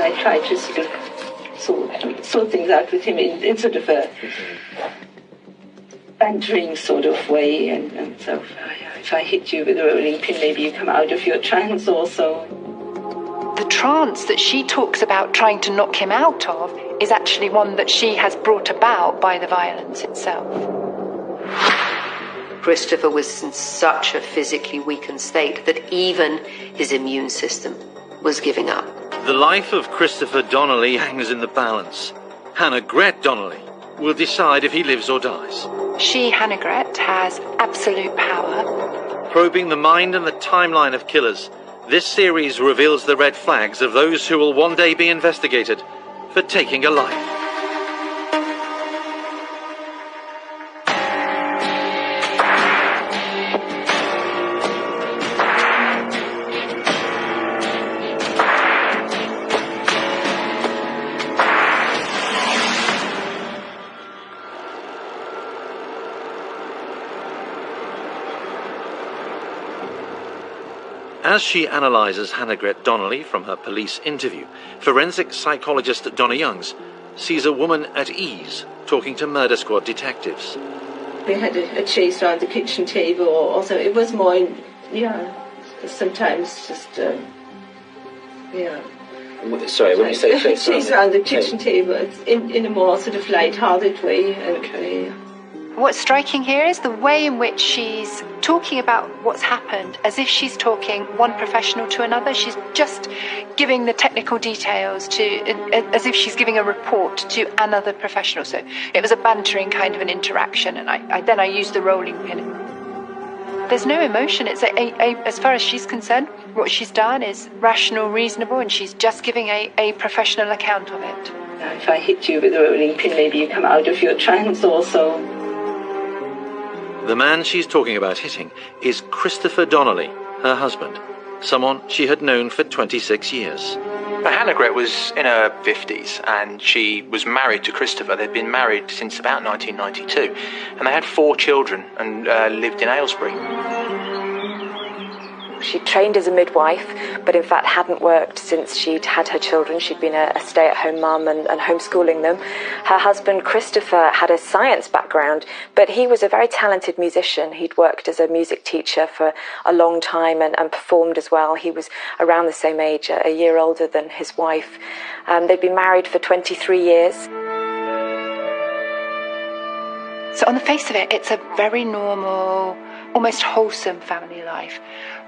I try to sort of sort things out with him in sort of a bantering sort of way, and so if I hit you with a rolling pin, maybe you come out of your trance also. The trance that she talks about trying to knock him out of is actually one that she has brought about by the violence itself. Christopher was in such a physically weakened state that even his immune system was giving up. The life of Christopher Donnelly hangs in the balance. Hannah Gret Donnelly will decide if he lives or dies. She, Hannah Gret, has absolute power. Probing the mind and the timeline of killers, this series reveals the red flags of those who will one day be investigated for taking a life. As she analyses Hannah Gret Donnelly from her police interview, forensic psychologist Donna Youngs sees a woman at ease talking to murder squad detectives. We had a chase around the kitchen table, also it was more, sometimes just, Sorry, when you say chase around the kitchen table, it's in a more sort of light-hearted way. Okay. What's striking here is the way in which she's talking about what's happened as if she's talking one professional to another. She's just giving the technical details as if she's giving a report to another professional. So it was a bantering kind of an interaction, and I used the rolling pin. There's no emotion. It's as far as she's concerned, what she's done is rational, reasonable, and she's just giving a professional account of it. If I hit you with a rolling pin, maybe you come out of your trance also. The man she's talking about hitting is Christopher Donnelly, her husband, someone she had known for 26 years. Hannah Gret was in her 50s and she was married to Christopher. They'd been married since about 1992 and they had 4 children and lived in Aylesbury. She trained as a midwife, but in fact hadn't worked since she'd had her children. She'd been a stay-at-home mum and homeschooling them. Her husband, Christopher, had a science background, but he was a very talented musician. He'd worked as a music teacher for a long time and performed as well. He was around the same age, a year older than his wife. They'd been married for 23 years. So on the face of it, it's a very normal, almost wholesome family life.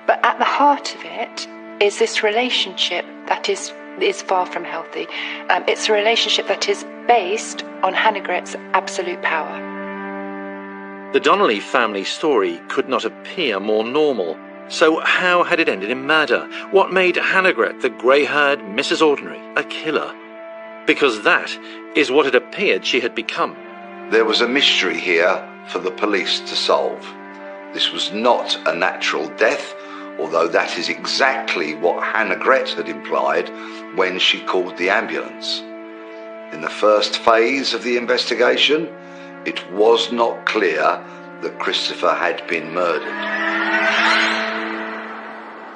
But at the heart of it is this relationship that is far from healthy. It's a relationship that is based on Hannah Gret's absolute power. The Donnelly family story could not appear more normal. So how had it ended in murder? What made Hannah Gret, the grey-haired Mrs. Ordinary, a killer? Because that is what it appeared she had become. There was a mystery here for the police to solve. This was not a natural death, although that is exactly what Hannah Gret had implied when she called the ambulance. In the first phase of the investigation, it was not clear that Christopher had been murdered.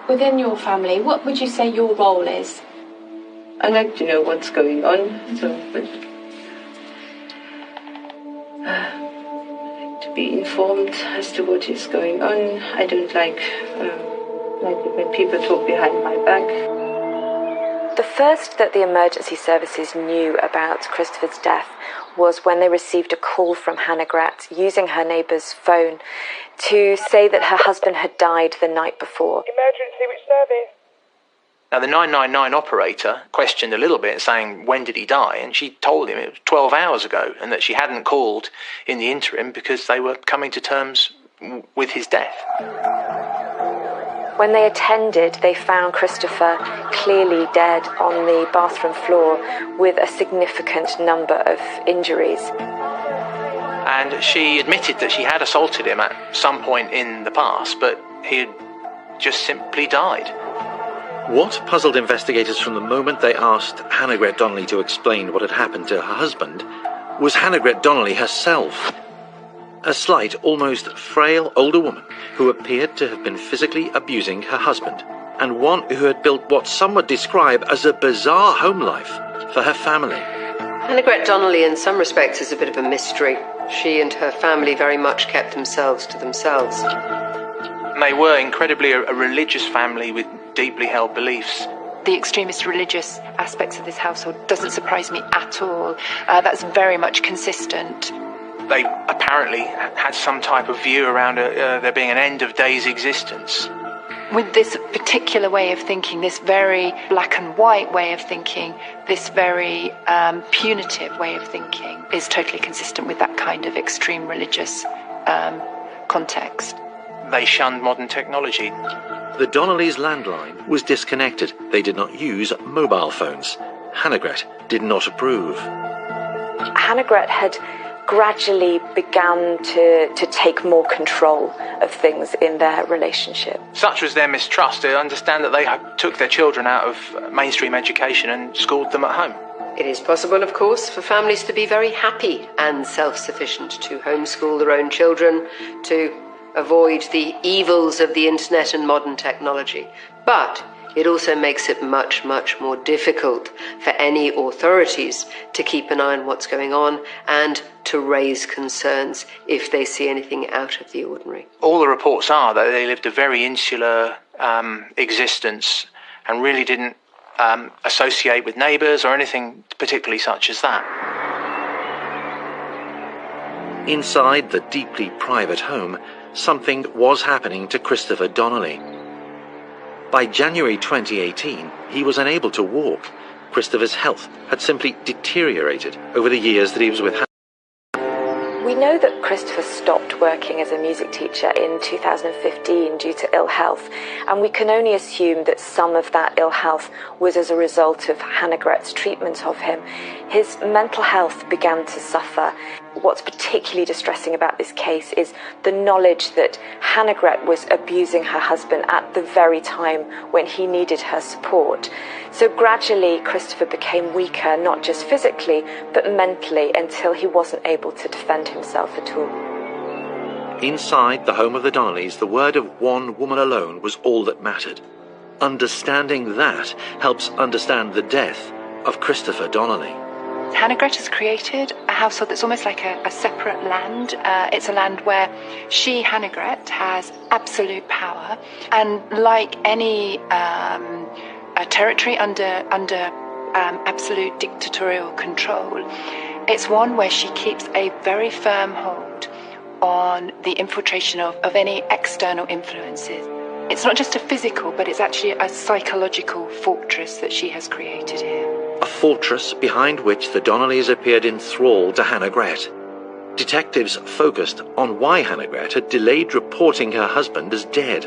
Within your family, what would you say your role is? I like to know what's going on, to be informed as to what is going on. I don't like it when people talk behind my back. The first that the emergency services knew about Christopher's death was when they received a call from Hannah Gret using her neighbour's phone to say that her husband had died the night before. Emergency, which service? Now, the 999 operator questioned a little bit, saying, when did he die? And she told him it was 12 hours ago and that she hadn't called in the interim because they were coming to terms with his death. When they attended, they found Christopher clearly dead on the bathroom floor with a significant number of injuries. And she admitted that she had assaulted him at some point in the past, but he had just simply died. What puzzled investigators from the moment they asked Hannah Gret Donnelly to explain what had happened to her husband was Hannah Gret Donnelly herself. A slight, almost frail older woman who appeared to have been physically abusing her husband and one who had built what some would describe as a bizarre home life for her family. Hannah Donnelly, in some respects, is a bit of a mystery. She and her family very much kept themselves to themselves. They were incredibly a religious family with deeply held beliefs. The extremist religious aspects of this household doesn't surprise me at all. That's very much consistent. They apparently had some type of view around there being an end of days existence. With this particular way of thinking, this very black and white way of thinking, this very punitive way of thinking is totally consistent with that kind of extreme religious context. They shunned modern technology. The Donnellys' landline was disconnected. They did not use mobile phones. Hannah did not approve. Hannah had gradually began to take more control of things in their relationship. Such was their mistrust to understand that they took their children out of mainstream education and schooled them at home. It is possible, of course, for families to be very happy and self-sufficient, to homeschool their own children, to avoid the evils of the internet and modern technology. But it also makes it much, much more difficult for any authorities to keep an eye on what's going on and to raise concerns if they see anything out of the ordinary. All the reports are that they lived a very insular existence and really didn't associate with neighbours or anything particularly such as that. Inside the deeply private home, something was happening to Christopher Donnelly. By January 2018, he was unable to walk. Christopher's health had simply deteriorated over the years that he was with Hannah. We know that Christopher stopped working as a music teacher in 2015 due to ill health, and we can only assume that some of that ill health was as a result of Hannah's treatment of him. His mental health began to suffer. What's particularly distressing about this case is the knowledge that Hannah was abusing her husband at the very time when he needed her support. So gradually, Christopher became weaker, not just physically, but mentally, until he wasn't able to defend himself at all. Inside the home of the Donnellys, the word of one woman alone was all that mattered. Understanding that helps understand the death of Christopher Donnelly. Hannah has created a household that's almost like a separate land. It's a land where she, Hannah, has absolute power, and like any territory under absolute dictatorial control, it's one where she keeps a very firm hold on the infiltration of any external influences. It's not just a physical, but it's actually a psychological fortress that she has created here. A fortress behind which the Donnellys appeared enthralled to Hannah. Detectives focused on why Hannah had delayed reporting her husband as dead.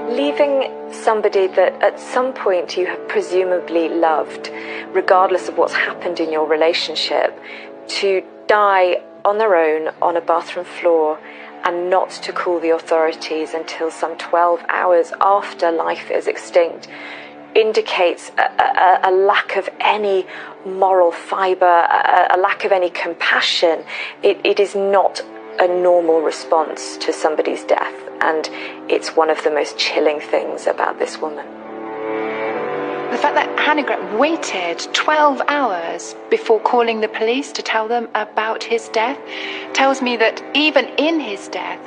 Leaving somebody that at some point you have presumably loved, regardless of what's happened in your relationship, to die on their own on a bathroom floor and not to call the authorities until some 12 hours after life is extinct indicates a lack of any moral fibre, a lack of any compassion. It is not a normal response to somebody's death, and it's one of the most chilling things about this woman. The fact that Hannah waited 12 hours before calling the police to tell them about his death tells me that even in his death,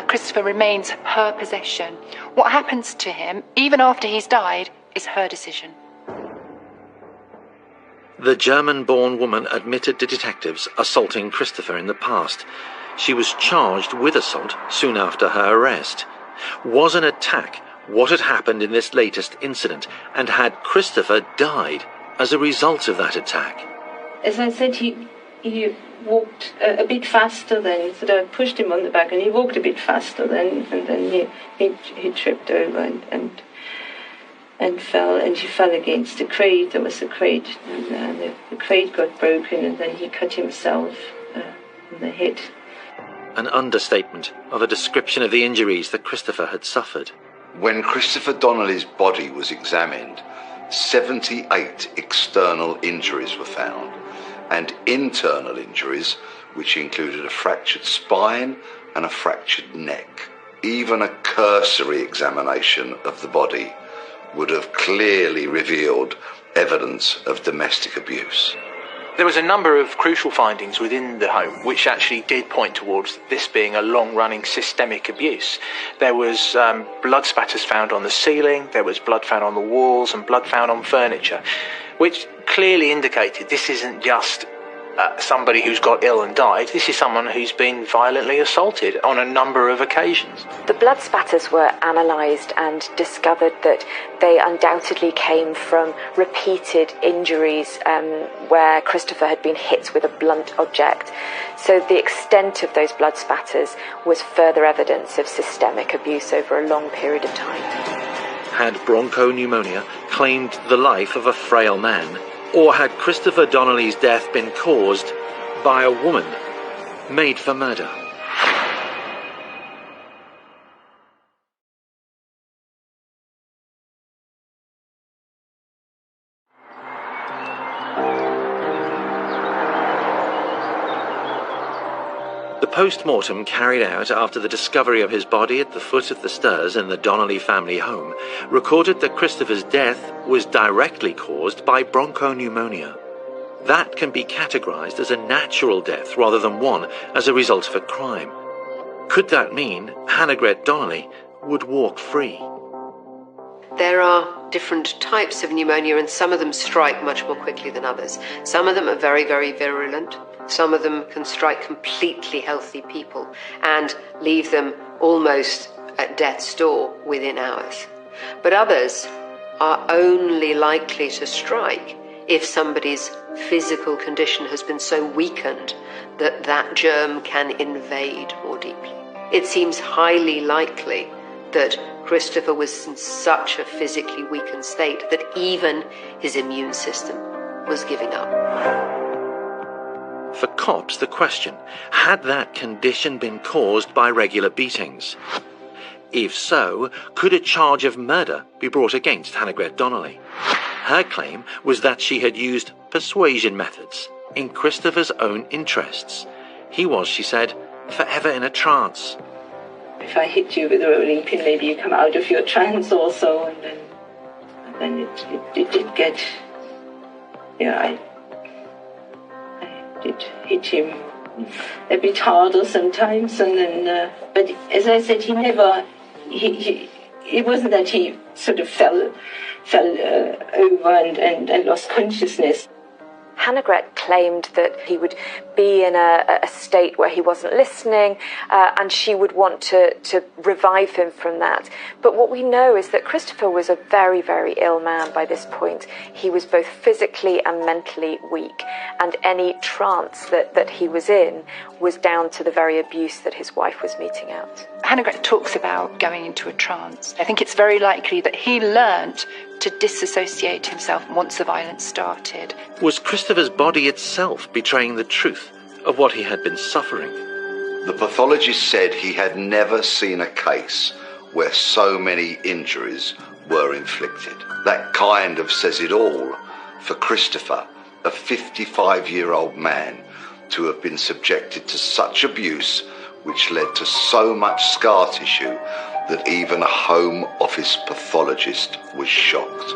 Christopher remains her possession. What happens to him, even after he's died, is her decision. The German-born woman admitted to detectives assaulting Christopher in the past. She was charged with assault soon after her arrest. Was an attack what had happened in this latest incident, and had Christopher died as a result of that attack? As I said, he walked a bit faster then, so I pushed him on the back, and he walked a bit faster then, and then he tripped over and fell, and he fell against the crate. There was a crate, and the crate got broken, and then he cut himself in the head. An understatement of a description of the injuries that Christopher had suffered. When Christopher Donnelly's body was examined, 78 external injuries were found, and internal injuries, which included a fractured spine and a fractured neck. Even a cursory examination of the body would have clearly revealed evidence of domestic abuse. There was a number of crucial findings within the home which actually did point towards this being a long-running systemic abuse. There was blood spatters found on the ceiling, there was blood found on the walls and blood found on furniture, which clearly indicated this isn't just somebody who's got ill and died. This is someone who's been violently assaulted on a number of occasions. The blood spatters were analysed and discovered that they undoubtedly came from repeated injuries where Christopher had been hit with a blunt object. So the extent of those blood spatters was further evidence of systemic abuse over a long period of time. Had bronchopneumonia claimed the life of a frail man? Or had Christopher Donnelly's death been caused by a woman made for murder? The post-mortem carried out after the discovery of his body at the foot of the stairs in the Donnelly family home recorded that Christopher's death was directly caused by bronchopneumonia. That can be categorized as a natural death rather than one as a result of a crime. Could that mean Hannah Donnelly would walk free? There are different types of pneumonia, and some of them strike much more quickly than others. Some of them are very, very virulent. Some of them can strike completely healthy people and leave them almost at death's door within hours. But others are only likely to strike if somebody's physical condition has been so weakened that that germ can invade more deeply. It seems highly likely that Christopher was in such a physically weakened state that even his immune system was giving up. For cops, the question, had that condition been caused by regular beatings? If so, could a charge of murder be brought against Hannah Donnelly? Her claim was that she had used persuasion methods in Christopher's own interests. He was, she said, forever in a trance. If I hit you with a rolling pin, maybe you come out of your trance also, and then it did get, I did hit him a bit harder sometimes, and then, but as I said, he never, it wasn't that he sort of fell over and lost consciousness. Hannah claimed that he would be in a state where he wasn't listening, and she would want to revive him from that. But what we know is that Christopher was a very, very ill man by this point. He was both physically and mentally weak, and any trance that he was in was down to the very abuse that his wife was meting out. Hannah talks about going into a trance. I think it's very likely that he learnt to disassociate himself once the violence started. Was Christopher's body itself betraying the truth of what he had been suffering? The pathologist said he had never seen a case where so many injuries were inflicted. That kind of says it all for Christopher, a 55-year-old man, to have been subjected to such abuse which led to so much scar tissue that even a Home Office pathologist was shocked.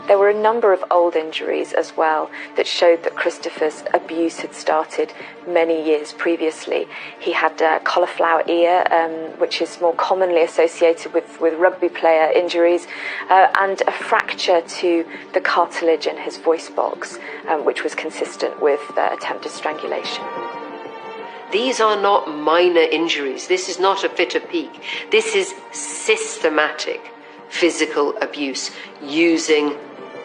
There were a number of old injuries as well that showed that Christopher's abuse had started many years previously. He had a cauliflower ear, which is more commonly associated with rugby player injuries, and a fracture to the cartilage in his voice box, which was consistent with attempted strangulation. These are not minor injuries. This is not a fit of pique. This is systematic physical abuse using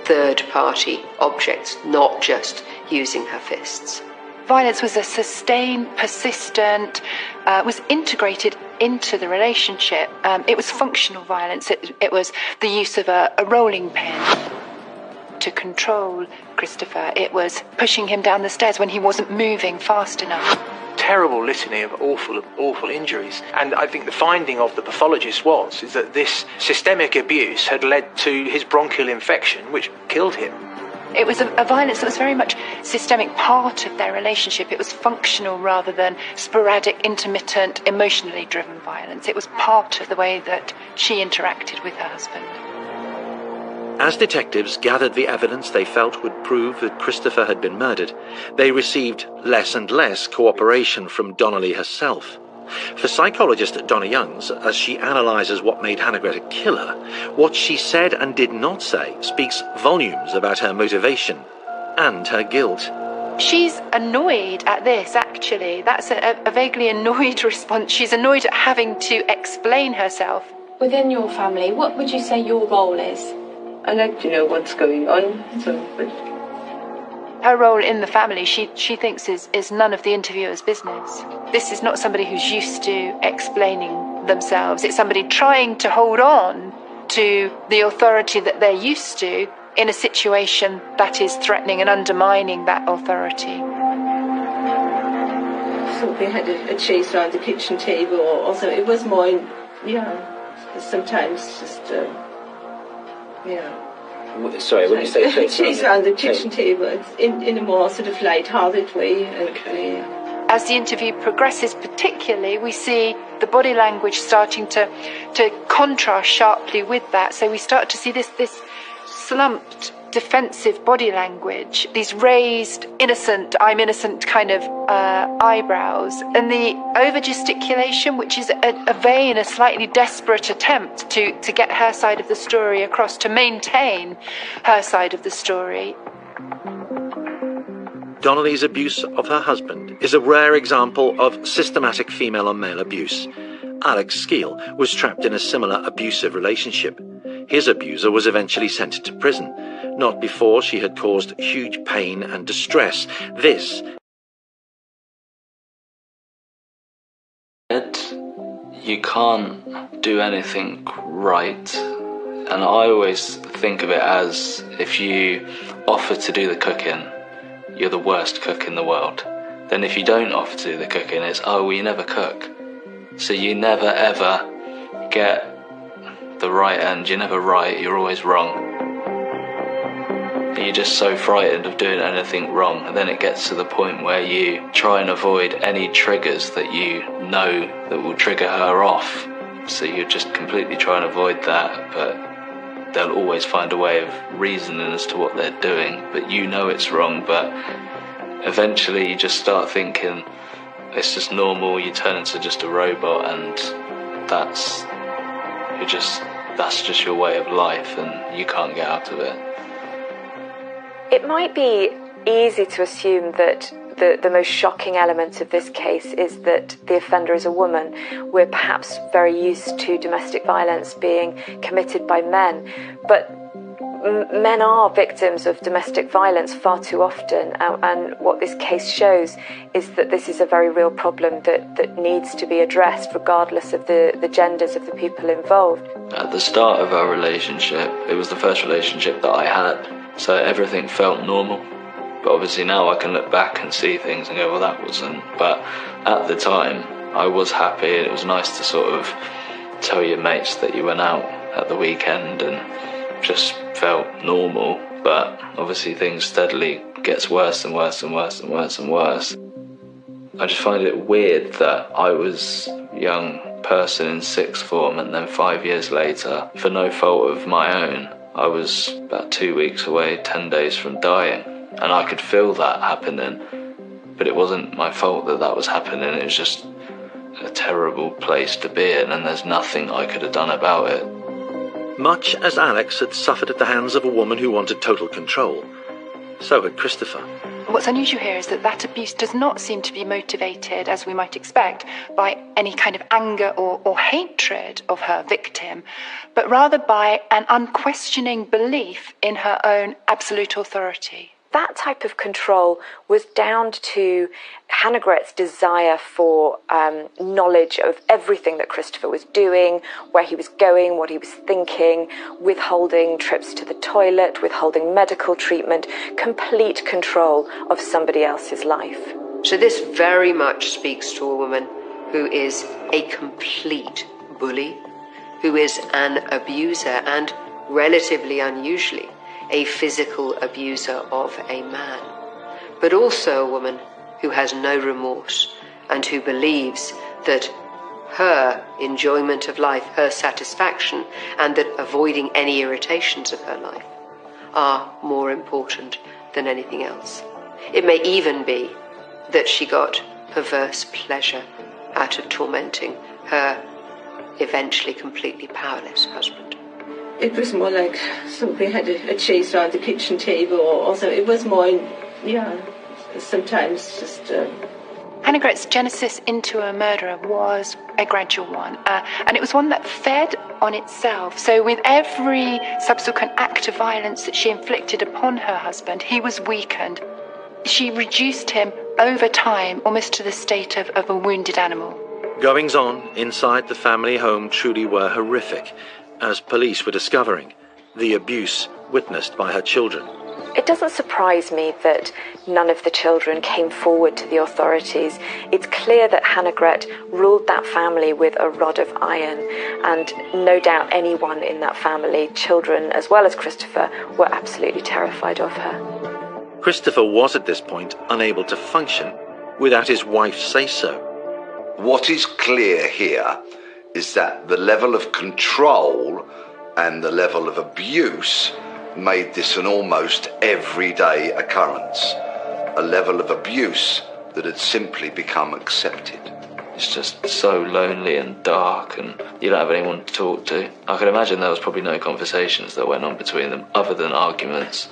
third-party objects, not just using her fists. Violence was a sustained, persistent, was integrated into the relationship. It was functional violence. It was the use of a rolling pin to control Christopher. It was pushing him down the stairs when he wasn't moving fast enough. Terrible litany of awful injuries. And I think the finding of the pathologist is that this systemic abuse had led to his bronchial infection, which killed him. It was a violence that was very much systemic, part of their relationship. It was functional rather than sporadic, intermittent, emotionally driven violence. It was part of the way that she interacted with her husband. As detectives gathered the evidence they felt would prove that Christopher had been murdered, they received less and less cooperation from Donnelly herself. For psychologist Donna Youngs, as she analyses what made Hannah-Gret a killer, what she said and did not say speaks volumes about her motivation and her guilt. She's annoyed at this, actually. That's a vaguely annoyed response. She's annoyed at having to explain herself. Within your family, what would you say your role is? I like to know what's going on. Her role in the family, she thinks, is none of the interviewer's business. This is not somebody who's used to explaining themselves. It's somebody trying to hold on to the authority that they're used to in a situation that is threatening and undermining that authority. So we had a chase around the kitchen table, or so it was more, sometimes just, Sorry, when you say chase around the kitchen table, it's in a more sort of light-hearted way. As the interview progresses, particularly, we see the body language starting to contrast sharply with that. So we start to see this slumped, defensive body language, these raised, innocent, I'm innocent kind of eyebrows, and the over-gesticulation, which is a vain, a slightly desperate attempt to get her side of the story across, to maintain her side of the story. Donnelly's abuse of her husband is a rare example of systematic female-on-male abuse. Alex Skeel was trapped in a similar abusive relationship. His abuser was eventually sent to prison, not before she had caused huge pain and distress. This... You can't do anything right. And I always think of it as, if you offer to do the cooking, you're the worst cook in the world. Then if you don't offer to do the cooking, it's, oh, well, you never cook. So you never ever get the right end. You're never right, you're always wrong. And you're just so frightened of doing anything wrong, and then it gets to the point where you try and avoid any triggers that you know that will trigger her off. So you just completely try and avoid that, but they'll always find a way of reasoning as to what they're doing, but you know it's wrong. But eventually you just start thinking it's just normal, you turn into just a robot, and that's just your way of life, and you can't get out of it. It might be easy to assume that the most shocking element of this case is that the offender is a woman. We're perhaps very used to domestic violence being committed by men, but men are victims of domestic violence far too often, and what this case shows is that this is a very real problem that needs to be addressed regardless of the genders of the people involved. At the start of our relationship, it was the first relationship that I had, so everything felt normal. But obviously now I can look back and see things and go, well, that wasn't. But at the time, I was happy, and it was nice to sort of tell your mates that you went out at the weekend, and just felt normal. But obviously things steadily gets worse and worse and worse and worse and worse. I just find it weird that I was a young person in sixth form, and then 5 years later, for no fault of my own, I was about 2 weeks away, 10 days from dying. And I could feel that happening, but it wasn't my fault that that was happening. It was just a terrible place to be in, and there's nothing I could have done about it. Much as Alex had suffered at the hands of a woman who wanted total control, so had Christopher. What's unusual here is that abuse does not seem to be motivated, as we might expect, by any kind of anger or hatred of her victim, but rather by an unquestioning belief in her own absolute authority. That type of control was down to Hannah-Gret's desire for knowledge of everything that Christopher was doing, where he was going, what he was thinking, withholding trips to the toilet, withholding medical treatment, complete control of somebody else's life. So this very much speaks to a woman who is a complete bully, who is an abuser, and relatively unusually a physical abuser of a man, but also a woman who has no remorse and who believes that her enjoyment of life, her satisfaction, and that avoiding any irritations of her life are more important than anything else. It may even be that she got perverse pleasure out of tormenting her eventually completely powerless husband. It was more like, so we had a chase around the kitchen table, or so it was more, sometimes just... Hannah Gret's genesis into a murderer was a gradual one, and it was one that fed on itself. So with every subsequent act of violence that she inflicted upon her husband, he was weakened. She reduced him over time almost to the state of a wounded animal. Goings on inside the family home truly were horrific, as police were discovering the abuse witnessed by her children. It doesn't surprise me that none of the children came forward to the authorities. It's clear that Hannah Gret ruled that family with a rod of iron, and no doubt anyone in that family, children as well as Christopher, were absolutely terrified of her. Christopher was at this point unable to function without his wife's say-so. What is clear here is that the level of control and the level of abuse made this an almost everyday occurrence, a level of abuse that had simply become accepted. It's just so lonely and dark, and you don't have anyone to talk to. I can imagine there was probably no conversations that went on between them other than arguments.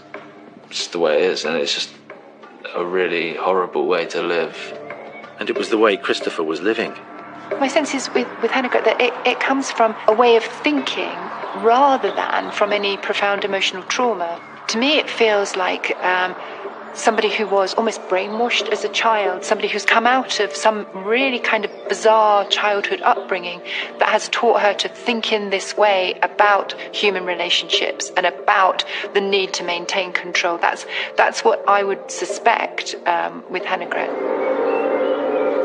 It's just the way it is, and it's just a really horrible way to live. And it was the way Christopher was living. My sense is with Hannah Gret that it comes from a way of thinking rather than from any profound emotional trauma. To me, it feels like somebody who was almost brainwashed as a child, somebody who's come out of some really kind of bizarre childhood upbringing that has taught her to think in this way about human relationships and about the need to maintain control. That's what I would suspect with Hannah Gret.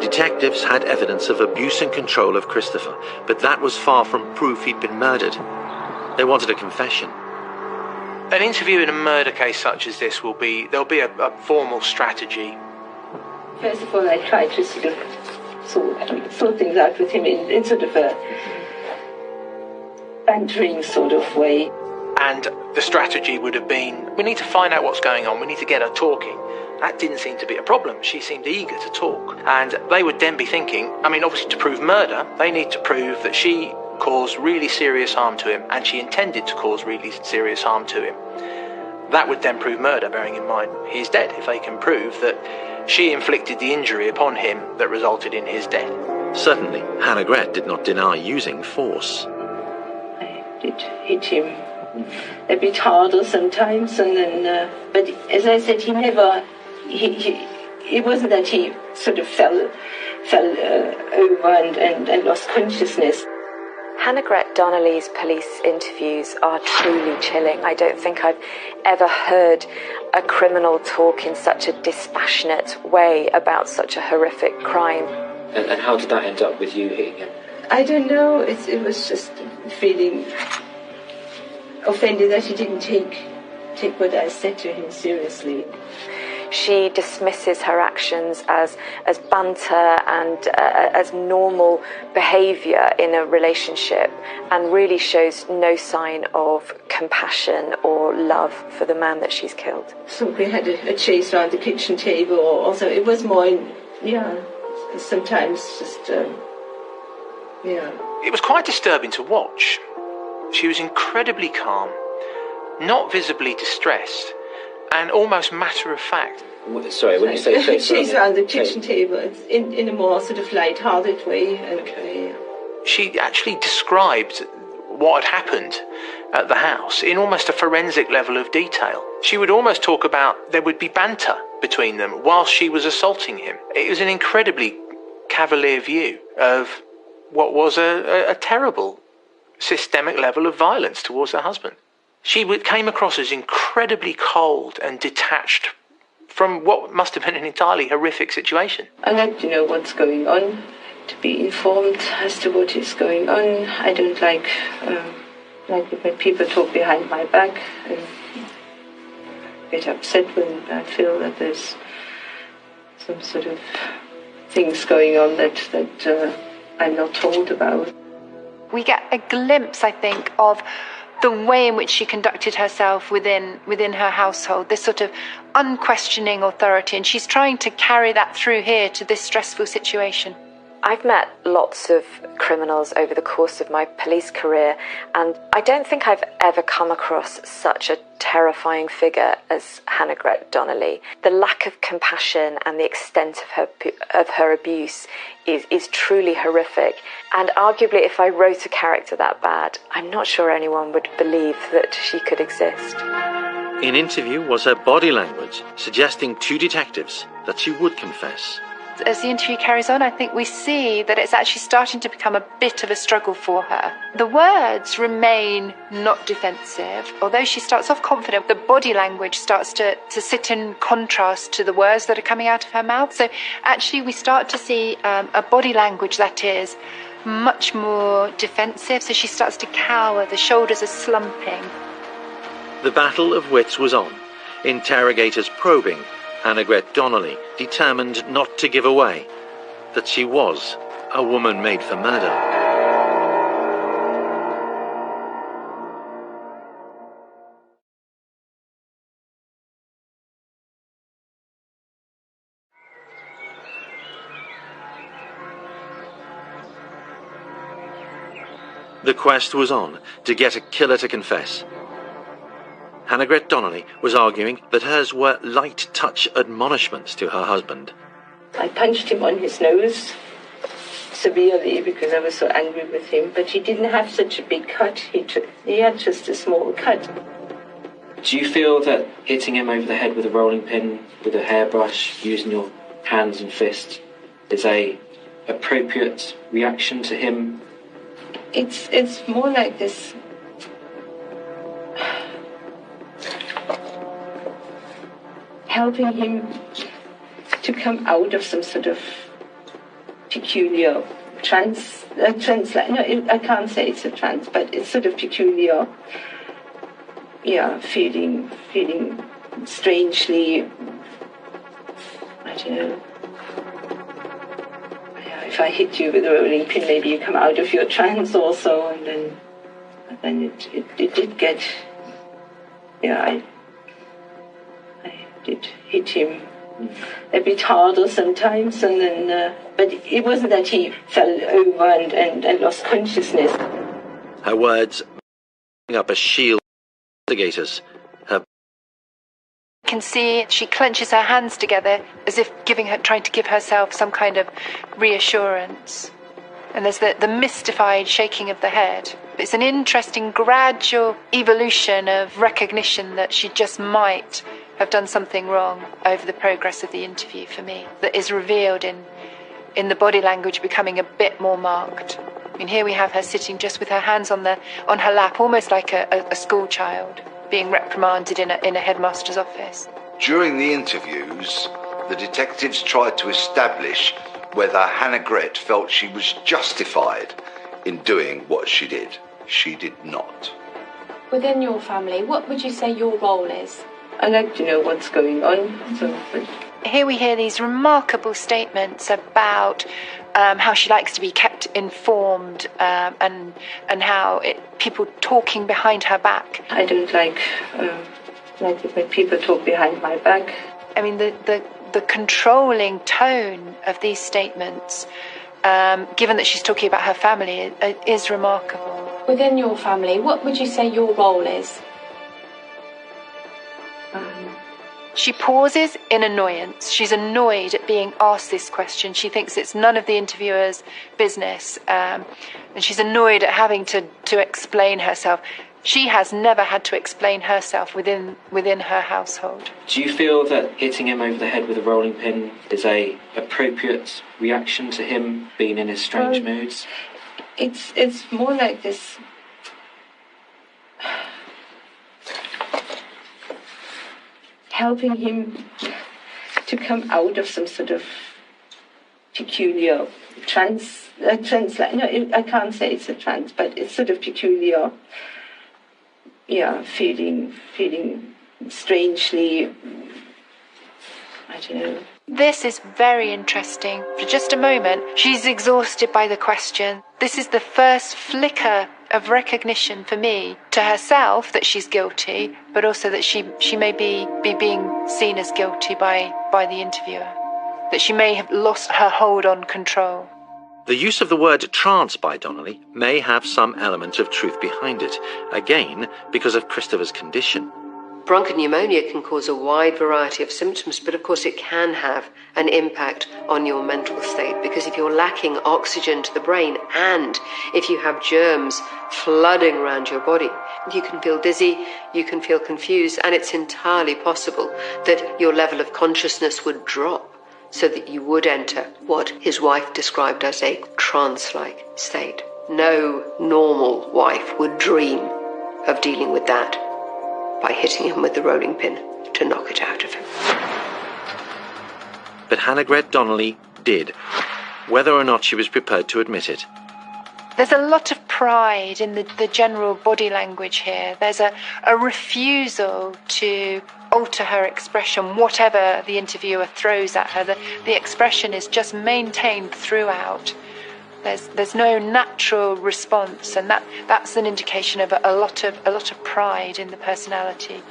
Detectives had evidence of abuse and control of Christopher, but that was far from proof he'd been murdered. They wanted a confession. An interview in a murder case such as this there'll be a formal strategy. First of all, I tried to sort things out with him in sort of a bantering sort of way. And the strategy would have been, we need to find out what's going on, we need to get her talking. That didn't seem to be a problem. She seemed eager to talk. And they would then be thinking, obviously to prove murder, they need to prove that she caused really serious harm to him, and she intended to cause really serious harm to him. That would then prove murder, bearing in mind he's dead, if they can prove that she inflicted the injury upon him that resulted in his death. Certainly, Hannah Gret did not deny using force. I did hit him a bit harder sometimes, and then, but as I said, he never... It wasn't that he sort of fell over and lost consciousness. Hannah Gret Donnelly's police interviews are truly chilling. I don't think I've ever heard a criminal talk in such a dispassionate way about such a horrific crime. And how did that end up with you hitting him? I don't know. It was just feeling offended that he didn't take what I said to him seriously. She dismisses her actions as banter and as normal behaviour in a relationship, and really shows no sign of compassion or love for the man that she's killed. So we had a chase around the kitchen table, or also it was more, sometimes just, It was quite disturbing to watch. She was incredibly calm, not visibly distressed, and almost matter of fact. Sorry, when you say she's around the kitchen table, it's in a more sort of light-hearted way. And she actually described what had happened at the house in almost a forensic level of detail. She would almost talk about there would be banter between them whilst she was assaulting him. It was an incredibly cavalier view of what was a terrible systemic level of violence towards her husband. She came across as incredibly cold and detached from what must have been an entirely horrific situation. I like to know what's going on, to be informed as to what is going on. I don't like when people talk behind my back. get upset when I feel that there's some sort of things going on that I'm not told about. We get a glimpse, I think, of the way in which she conducted herself within her household, this sort of unquestioning authority, and she's trying to carry that through here to this stressful situation. I've met lots of criminals over the course of my police career, and I don't think I've ever come across such a terrifying figure as Hannah Gret Donnelly. The lack of compassion and the extent of her abuse is truly horrific. And arguably, if I wrote a character that bad, I'm not sure anyone would believe that she could exist. In interview was her body language, suggesting to detectives that she would confess. As the interview carries on, I think we see that it's actually starting to become a bit of a struggle for her. The words remain not defensive. Although she starts off confident, the body language starts to sit in contrast to the words that are coming out of her mouth. So actually we start to see a body language that is much more defensive. So she starts to cower, the shoulders are slumping. The battle of wits was on. Interrogators probing, Hannah Gret Donnelly determined not to give away that she was a woman made for murder. The quest was on to get a killer to confess. Hannah Gret Donnelly was arguing that hers were light touch admonishments to her husband. I punched him on his nose severely because I was so angry with him, but he didn't have such a big cut. He had just a small cut. Do you feel that hitting him over the head with a rolling pin, with a hairbrush, using your hands and fists, is a appropriate reaction to him? It's more like this. Helping him to come out of some sort of peculiar trance. I can't say it's a trance, but it's sort of peculiar. Yeah, feeling strangely. I don't know. Yeah, if I hit you with a rolling pin, maybe you come out of your trance also, and then it did get. Yeah, I did hit him a bit harder sometimes, and then, but it wasn't that he fell over and lost consciousness. Her words up a shield to investigators. You can see she clenches her hands together as if trying to give herself some kind of reassurance. And there's the mystified shaking of the head. It's an interesting gradual evolution of recognition that she just might have done something wrong over the progress of the interview for me, that is revealed in the body language becoming a bit more marked. I mean, here we have her sitting just with her hands on her lap, almost like a school child being reprimanded in a headmaster's office. During the interviews, the detectives tried to establish whether Hannah Gret felt she was justified in doing what she did. She did not. Within your family, what would you say your role is? I like to know what's going on. Here we hear these remarkable statements about how she likes to be kept informed and how people talking behind her back. I don't like it when people talk behind my back. I mean, the controlling tone of these statements, given that she's talking about her family, is remarkable. Within your family, what would you say your role is? She pauses in annoyance. She's annoyed at being asked this question. She thinks it's none of the interviewer's business. And she's annoyed at having to explain herself. She has never had to explain herself within her household. Do you feel that hitting him over the head with a rolling pin is a appropriate reaction to him being in his strange moods? It's more like this. Helping him to come out of some sort of peculiar trance. I can't say it's a trance, but it's sort of peculiar. Yeah, feeling strangely, I don't know. This is very interesting. For just a moment, she's exhausted by the question. This is the first flicker of recognition for me to herself that she's guilty, but also that she may be being seen as guilty by the interviewer, that she may have lost her hold on control. The use of the word trance by Donnelly may have some element of truth behind it, again because of Christopher's condition. Bronchopneumonia can cause a wide variety of symptoms, but of course it can have an impact on your mental state, because if you're lacking oxygen to the brain and if you have germs flooding around your body, you can feel dizzy, you can feel confused, and it's entirely possible that your level of consciousness would drop so that you would enter what his wife described as a trance-like state. No normal wife would dream of dealing with that by hitting him with the rolling pin to knock it out of him. But Hannah Donnelly did, whether or not she was prepared to admit it. There's a lot of pride in the general body language here. There's a refusal to alter her expression, whatever the interviewer throws at her. The expression is just maintained throughout. There's no natural response, and that's an indication of a lot of pride in the personality.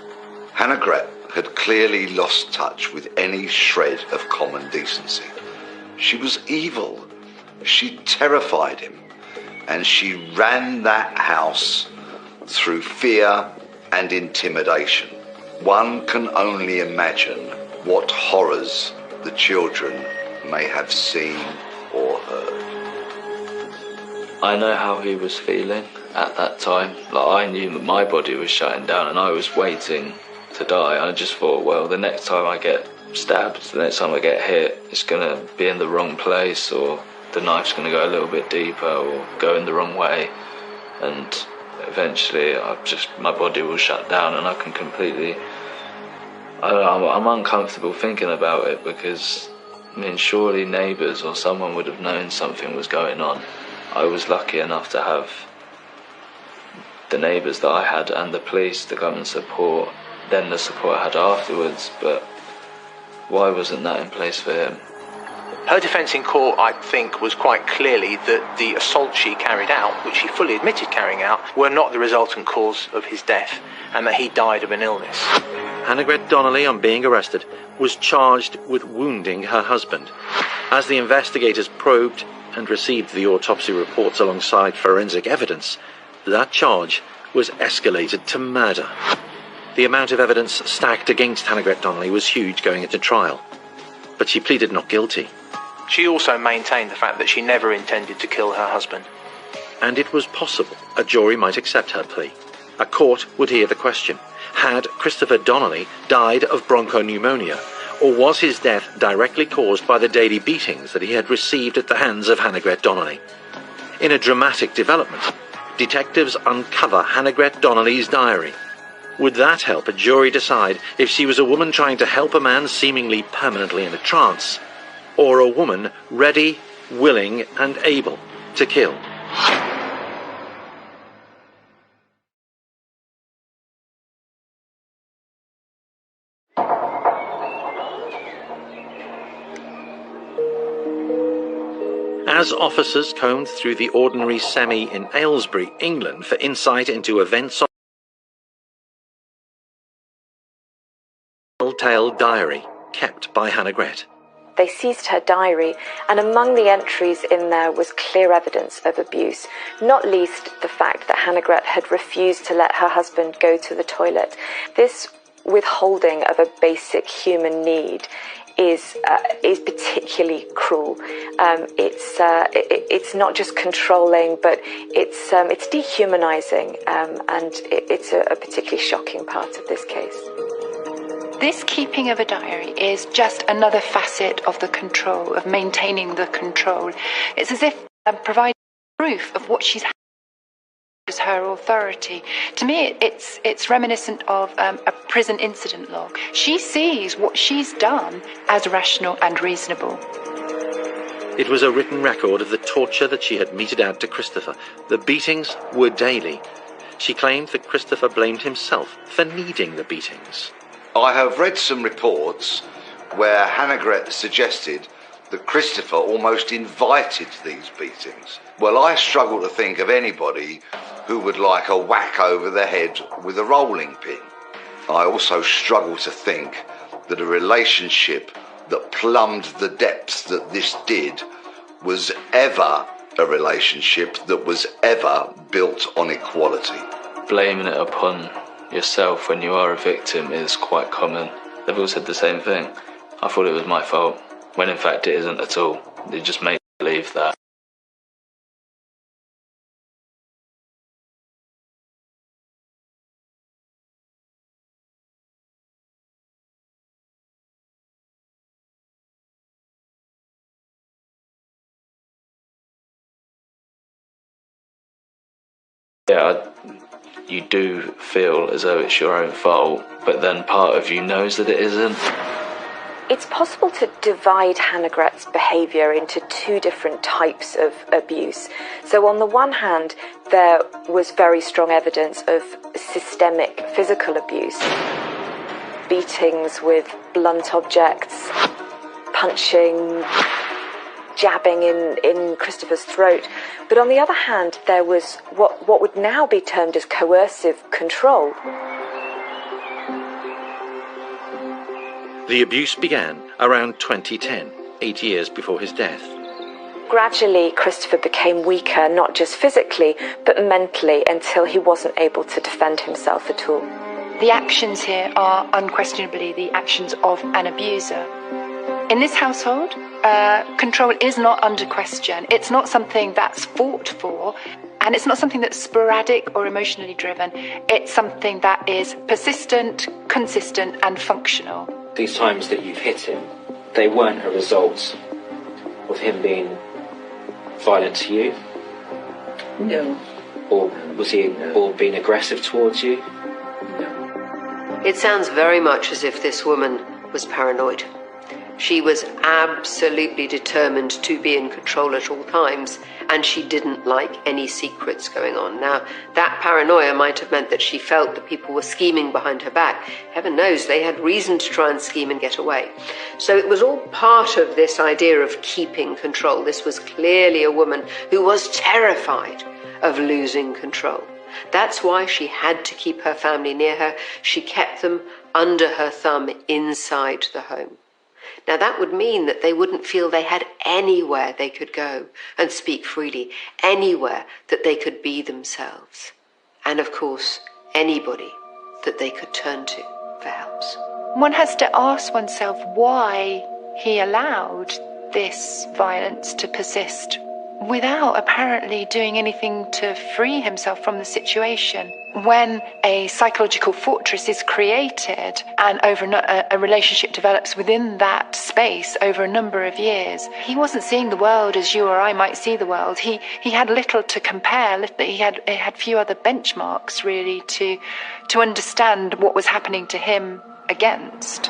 Hannah had clearly lost touch with any shred of common decency. She was evil. She terrified him, and she ran that house through fear and intimidation. One can only imagine what horrors the children may have seen or heard. I know how he was feeling at that time. I knew that my body was shutting down and I was waiting to die. I just thought, well, the next time I get stabbed, the next time I get hit, it's going to be in the wrong place, or the knife's going to go a little bit deeper or go in the wrong way. And eventually my body will shut down and I can completely... I'm uncomfortable thinking about it, because, surely neighbours or someone would have known something was going on. I was lucky enough to have the neighbours that I had and the police to come and support, then the support I had afterwards, but why wasn't that in place for him? Her defence in court, I think, was quite clearly that the assaults she carried out, which she fully admitted carrying out, were not the resultant cause of his death, and that he died of an illness. Hannah Donnelly, on being arrested, was charged with wounding her husband. As the investigators probed and received the autopsy reports alongside forensic evidence, that charge was escalated to murder. The amount of evidence stacked against Hannah Donnelly was huge going into trial, but she pleaded not guilty. She also maintained the fact that she never intended to kill her husband. And it was possible a jury might accept her plea. A court would hear the question: had Christopher Donnelly died of bronchopneumonia, or was his death directly caused by the daily beatings that he had received at the hands of Hannah Donnelly? In a dramatic development, detectives uncover Hannah Donnelly's diary. Would that help a jury decide if she was a woman trying to help a man seemingly permanently in a trance, or a woman ready, willing, and able to kill? As officers combed through the ordinary semi in Aylesbury, England, for insight into events on the tale diary kept by Hannah. They seized her diary, and among the entries in there was clear evidence of abuse, not least the fact that Hannah had refused to let her husband go to the toilet. This withholding of a basic human need is particularly cruel. It's not just controlling, but it's dehumanizing, and it's a particularly shocking part of this case. This keeping of a diary is just another facet of the control, of maintaining the control. It's as if providing proof of what she's had as her authority. To me, it's reminiscent of a prison incident log. She sees what she's done as rational and reasonable. It was a written record of the torture that she had meted out to Christopher. The beatings were daily. She claimed that Christopher blamed himself for needing the beatings. I have read some reports where Hannah suggested that Christopher almost invited these beatings. Well, I struggle to think of anybody who would like a whack over the head with a rolling pin. I also struggle to think that a relationship that plumbed the depths that this did was ever a relationship that was ever built on equality. Blaming it upon yourself when you are a victim is quite common. They've all said the same thing. I thought it was my fault, when in fact it isn't at all. They just make me believe that. Yeah, you do feel as though it's your own fault, but then part of you knows that it isn't. It's possible to divide Hannah-Gret's behaviour into two different types of abuse. So on the one hand, there was very strong evidence of systemic physical abuse. Beatings with blunt objects, punching, jabbing in Christopher's throat. But on the other hand, there was what would now be termed as coercive control. The abuse began around 2010, 8 years before his death. Gradually, Christopher became weaker, not just physically, but mentally, until he wasn't able to defend himself at all. The actions here are unquestionably the actions of an abuser. In this household, control is not under question. It's not something that's fought for, and it's not something that's sporadic or emotionally driven. It's something that is persistent, consistent, and functional. These times that you've hit him, they weren't a result of him being violent to you? No. Or was he or being aggressive towards you? No. It sounds very much as if this woman was paranoid. She was absolutely determined to be in control at all times, and she didn't like any secrets going on. Now, that paranoia might have meant that she felt that people were scheming behind her back. Heaven knows they had reason to try and scheme and get away. So it was all part of this idea of keeping control. This was clearly a woman who was terrified of losing control. That's why she had to keep her family near her. She kept them under her thumb inside the home. Now, that would mean that they wouldn't feel they had anywhere they could go and speak freely, anywhere that they could be themselves, and, of course, anybody that they could turn to for help. One has to ask oneself why he allowed this violence to persist without apparently doing anything to free himself from the situation. When a psychological fortress is created and a relationship develops within that space over a number of years, he wasn't seeing the world as you or I might see the world. He had little to compare. He had few other benchmarks really to understand what was happening to him against.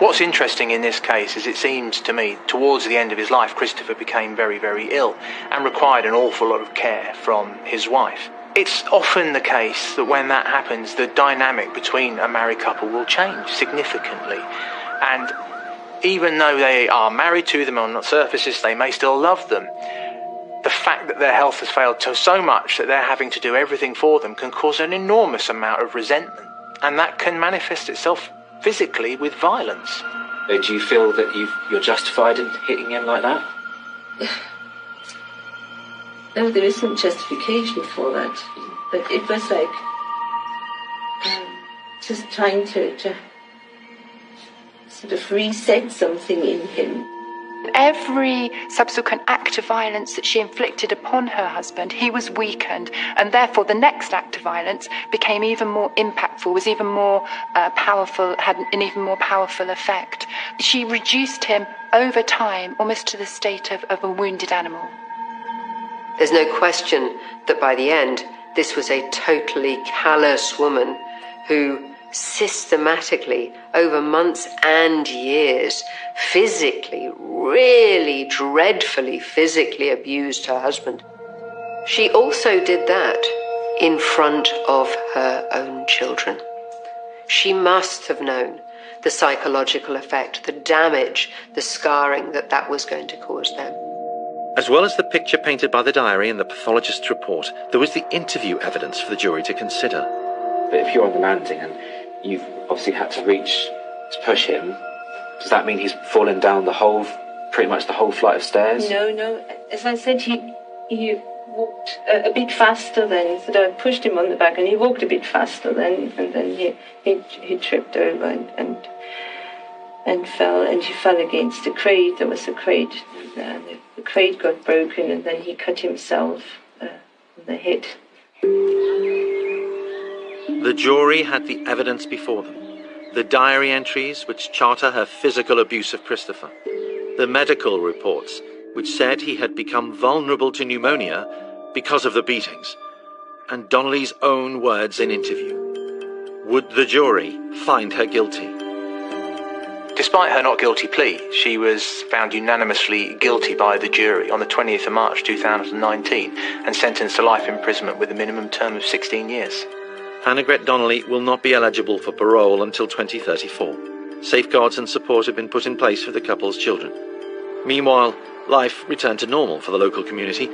What's interesting in this case is it seems to me towards the end of his life Christopher became very, very ill and required an awful lot of care from his wife. It's often the case that when that happens, the dynamic between a married couple will change significantly. And even though they are married to them on the surfaces, they may still love them. The fact that their health has failed so much that they're having to do everything for them can cause an enormous amount of resentment. And that can manifest itself physically with violence. Do you feel that you're justified in hitting him like that? No, there isn't justification for that. But it was like just trying to sort of reset something in him. Every subsequent act of violence that she inflicted upon her husband, he was weakened, and therefore the next act of violence became even more impactful, was even more powerful, had an even more powerful effect. She reduced him over time almost to the state of a wounded animal. There's no question that by the end, this was a totally callous woman who systematically, over months and years, physically, really dreadfully physically abused her husband. She also did that in front of her own children. She must have known the psychological effect, the damage, the scarring that was going to cause them. As well as the picture painted by the diary and the pathologist's report, there was the interview evidence for the jury to consider. But if you're on the landing and you've obviously had to reach to push him, does that mean he's fallen down pretty much the whole flight of stairs? No. As I said, he walked a bit faster then, so I pushed him on the back and he walked a bit faster then, and then he tripped over and fell, and he fell against the crate. There was a crate, the crate got broken, and then he cut himself in the head. The jury had the evidence before them. The diary entries which charter her physical abuse of Christopher. The medical reports which said he had become vulnerable to pneumonia because of the beatings. And Donnelly's own words in interview. Would the jury find her guilty? Despite her not guilty plea, she was found unanimously guilty by the jury on the 20th of March 2019 and sentenced to life imprisonment with a minimum term of 16 years. Annegret Donnelly will not be eligible for parole until 2034. Safeguards and support have been put in place for the couple's children. Meanwhile, life returned to normal for the local community.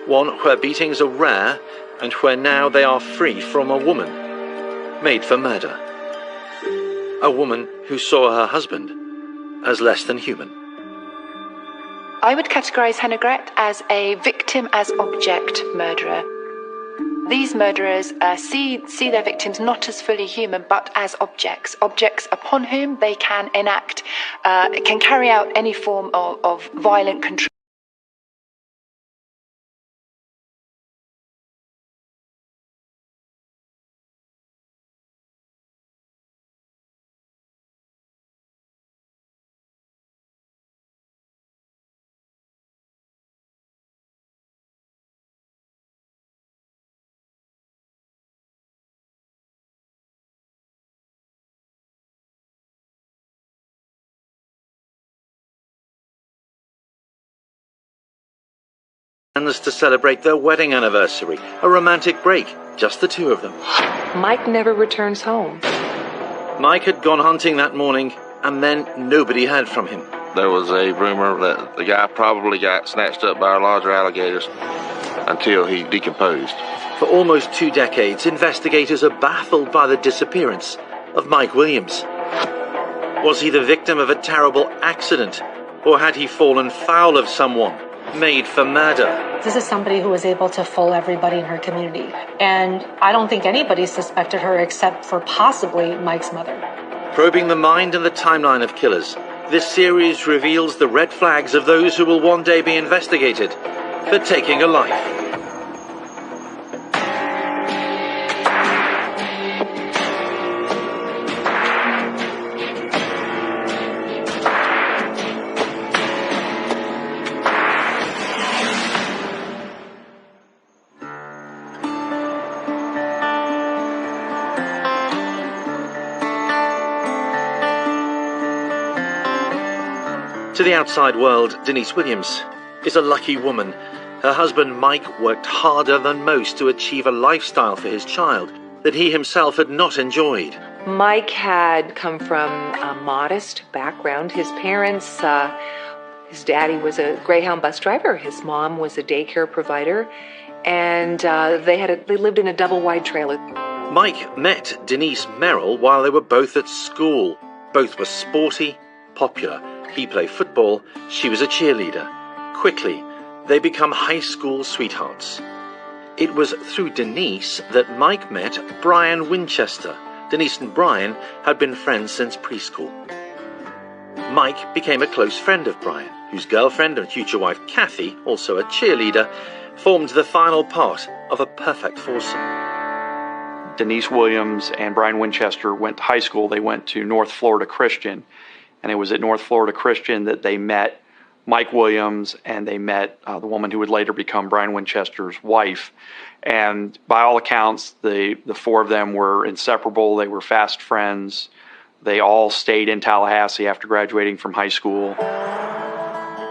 One where beatings are rare and where now they are free from a woman made for murder. A woman who saw her husband as less than human. I would categorise Annegret as a victim as object murderer. These murderers see their victims not as fully human, but as objects upon whom they can can carry out any form of violent control. Plans to celebrate their wedding anniversary, a romantic break, just the two of them. Mike never returns home. Mike had gone hunting that morning, and then nobody heard from him. There was a rumor that the guy probably got snatched up by larger alligators until he decomposed. For almost 2 decades, investigators are baffled by the disappearance of Mike Williams. Was he the victim of a terrible accident, or had he fallen foul of someone made for murder? This is somebody who was able to fool everybody in her community, and I don't think anybody suspected her except for possibly Mike's mother. Probing the mind and the timeline of killers, this series reveals the red flags of those who will one day be investigated for taking a life. To the outside world, Denise Williams is a lucky woman. Her husband Mike worked harder than most to achieve a lifestyle for his child that he himself had not enjoyed. Mike had come from a modest background. His parents, his daddy was a Greyhound bus driver. His mom was a daycare provider. And they lived in a double-wide trailer. Mike met Denise Merrill while they were both at school. Both were sporty, popular. He played football, she was a cheerleader. Quickly, they become high school sweethearts. It was through Denise that Mike met Brian Winchester. Denise and Brian had been friends since preschool. Mike became a close friend of Brian, whose girlfriend and future wife Kathy, also a cheerleader, formed the final part of a perfect foursome. Denise Williams and Brian Winchester went to high school. They went to North Florida Christian. And it was at North Florida Christian that they met Mike Williams, and they met the woman who would later become Brian Winchester's wife. And by all accounts, the four of them were inseparable. They were fast friends. They all stayed in Tallahassee after graduating from high school.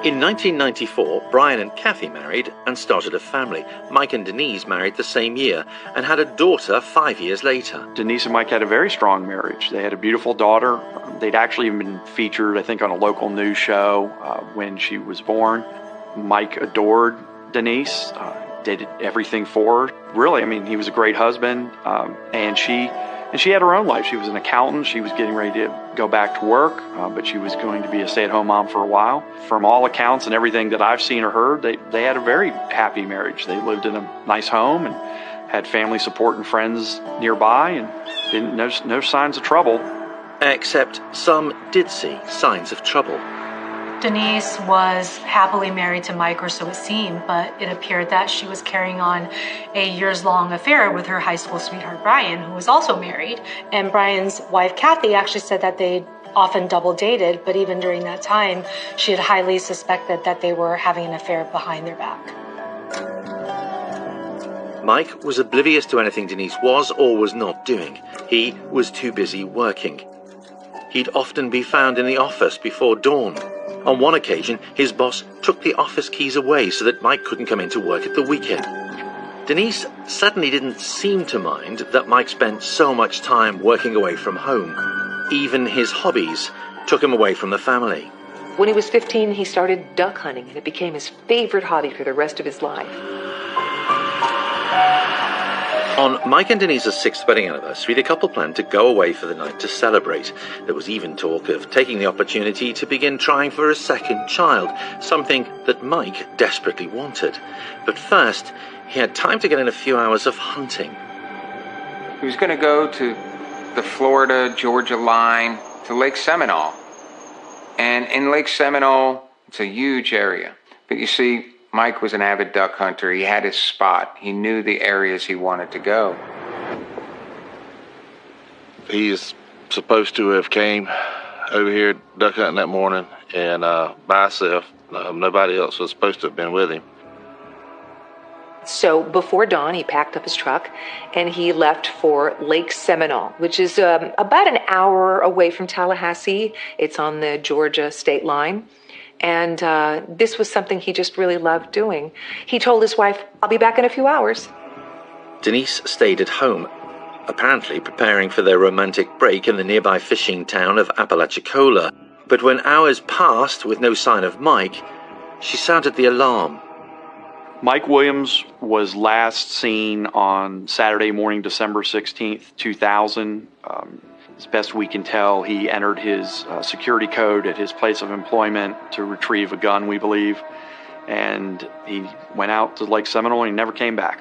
In 1994, Brian and Kathy married and started a family. Mike and Denise married the same year and had a daughter 5 years later. Denise and Mike had a very strong marriage. They had a beautiful daughter. They'd actually even been featured, I think, on a local news show when she was born. Mike adored Denise, did everything for her. Really, I mean, he was a great husband, and she had her own life. She was an accountant. She was getting ready to go back to work, but she was going to be a stay-at-home mom for a while. From all accounts and everything that I've seen or heard, they had a very happy marriage. They lived in a nice home and had family support and friends nearby, and no signs of trouble. Except some did see signs of trouble. Denise was happily married to Mike, or so it seemed, but it appeared that she was carrying on a years-long affair with her high school sweetheart, Brian, who was also married. And Brian's wife, Kathy, actually said that they'd often double dated, but even during that time, she had highly suspected that they were having an affair behind their back. Mike was oblivious to anything Denise was or was not doing. He was too busy working. He'd often be found in the office before dawn. On one occasion, his boss took the office keys away so that Mike couldn't come into work at the weekend. Denise suddenly didn't seem to mind that Mike spent so much time working away from home. Even his hobbies took him away from the family. When he was 15, he started duck hunting, and it became his favorite hobby for the rest of his life. On Mike and Denise's 6th wedding anniversary, the couple planned to go away for the night to celebrate. There was even talk of taking the opportunity to begin trying for a second child, something that Mike desperately wanted. But first, he had time to get in a few hours of hunting. He was going to go to the Florida-Georgia line to Lake Seminole. And in Lake Seminole, it's a huge area. But you see, Mike was an avid duck hunter. He had his spot. He knew the areas he wanted to go. He is supposed to have came over here duck hunting that morning and by himself. Nobody else was supposed to have been with him. So before dawn, he packed up his truck and he left for Lake Seminole, which is about an hour away from Tallahassee. It's on the Georgia state line. And this was something he just really loved doing. He told his wife, "I'll be back in a few hours." Denise stayed at home, apparently preparing for their romantic break in the nearby fishing town of Apalachicola. But when hours passed with no sign of Mike, she sounded the alarm. Mike Williams was last seen on Saturday morning, December 16th, 2000. As best we can tell, he entered his security code at his place of employment to retrieve a gun, we believe, and he went out to Lake Seminole and he never came back.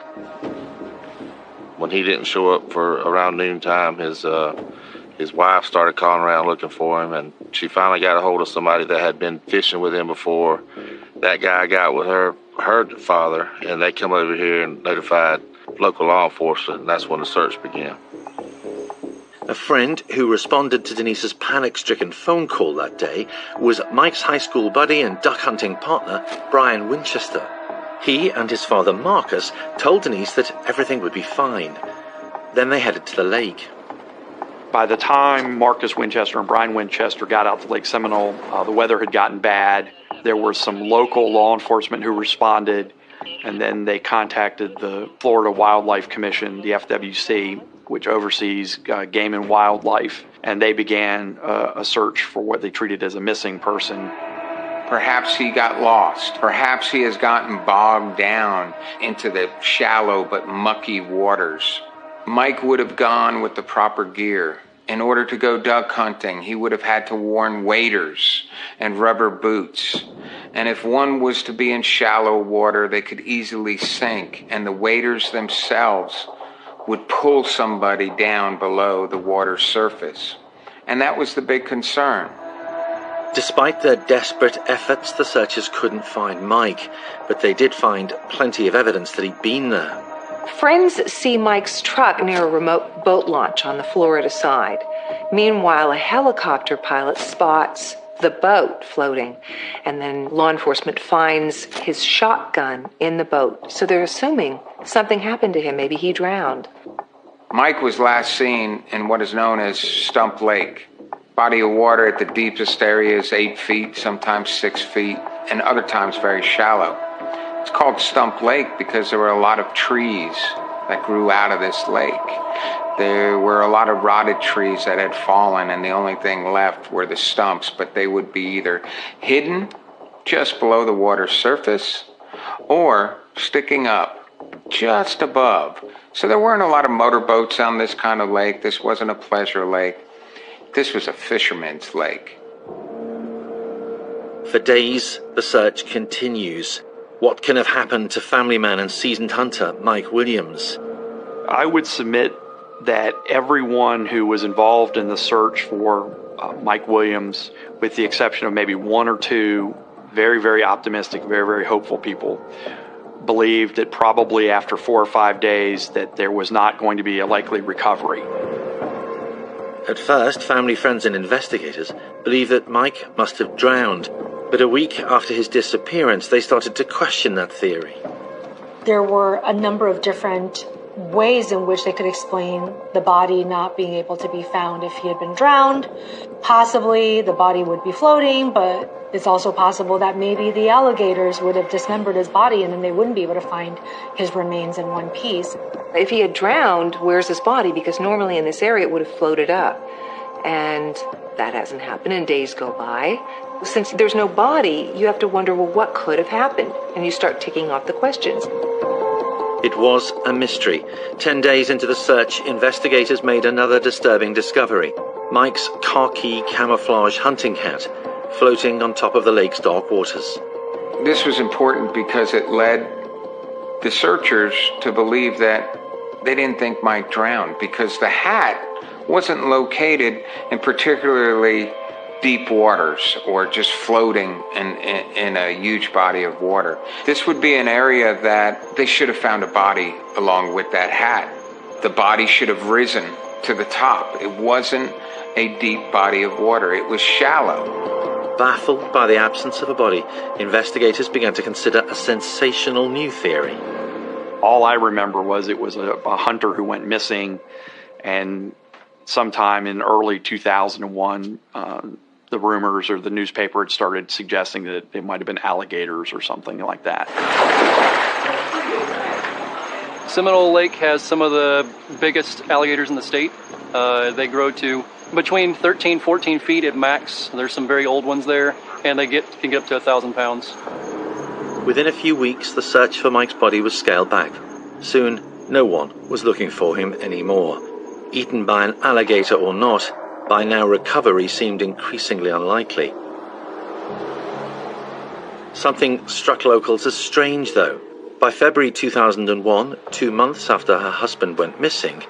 When he didn't show up for around noontime, his wife started calling around looking for him, and she finally got a hold of somebody that had been fishing with him before. That guy got with her father, and they come over here and notified local law enforcement, and that's when the search began. A friend who responded to Denise's panic-stricken phone call that day was Mike's high school buddy and duck hunting partner, Brian Winchester. He and his father, Marcus, told Denise that everything would be fine. Then they headed to the lake. By the time Marcus Winchester and Brian Winchester got out to Lake Seminole, the weather had gotten bad. There were some local law enforcement who responded, and then they contacted the Florida Wildlife Commission, the FWC, which oversees game and wildlife, and they began a search for what they treated as a missing person. Perhaps he got lost. Perhaps he has gotten bogged down into the shallow but mucky waters. Mike would have gone with the proper gear. In order to go duck hunting, he would have had to wear waders and rubber boots. And if one was to be in shallow water, they could easily sink, and the waders themselves would pull somebody down below the water's surface. And that was the big concern. Despite their desperate efforts, the searchers couldn't find Mike, but they did find plenty of evidence that he'd been there. Friends see Mike's truck near a remote boat launch on the Florida side. Meanwhile, a helicopter pilot spots the boat floating, and then law enforcement finds his shotgun in the boat. So they're assuming something happened to him. Maybe he drowned. Mike was last seen in what is known as Stump Lake. Body of water at the deepest area is 8 feet, sometimes 6 feet, and other times very shallow. It's called Stump Lake because there were a lot of trees that grew out of this lake. There were a lot of rotted trees that had fallen, and the only thing left were the stumps, but they would be either hidden just below the water's surface or sticking up just above. So there weren't a lot of motorboats on this kind of lake. This wasn't a pleasure lake. This was a fisherman's lake. For days, the search continues. What can have happened to family man and seasoned hunter Mike Williams? I would submit that everyone who was involved in the search for Mike Williams, with the exception of maybe one or two very, very optimistic, very, very hopeful people, believed that probably after 4 or 5 days that there was not going to be a likely recovery. At first, family, friends and investigators believed that Mike must have drowned, but a week after his disappearance, they started to question that theory. There were a number of different ways in which they could explain the body not being able to be found. If he had been drowned, possibly the body would be floating, but it's also possible that maybe the alligators would have dismembered his body and then they wouldn't be able to find his remains in one piece. If he had drowned, where's his body? Because normally in this area it would have floated up. And that hasn't happened, and days go by. Since there's no body, you have to wonder, well, what could have happened? And you start ticking off the questions. It was a mystery. 10 days into the search, investigators made another disturbing discovery. Mike's khaki camouflage hunting hat floating on top of the lake's dark waters. This was important because it led the searchers to believe that they didn't think Mike drowned, because the hat wasn't located in particularly deep waters or just floating in a huge body of water. This would be an area that they should have found a body along with that hat. The body should have risen to the top. It wasn't a deep body of water. It was shallow. Baffled by the absence of a body, investigators began to consider a sensational new theory. All I remember was it was a hunter who went missing, and sometime in early 2001, the rumors or the newspaper had started suggesting that it might have been alligators or something like that. Seminole Lake has some of the biggest alligators in the state. They grow to between 13, 14 feet at max. There's some very old ones there, and they can get up to 1,000 pounds. Within a few weeks, the search for Mike's body was scaled back. Soon, no one was looking for him anymore. Eaten by an alligator or not, by now recovery seemed increasingly unlikely. Something struck locals as strange, though. By February 2001, 2 months after her husband went missing,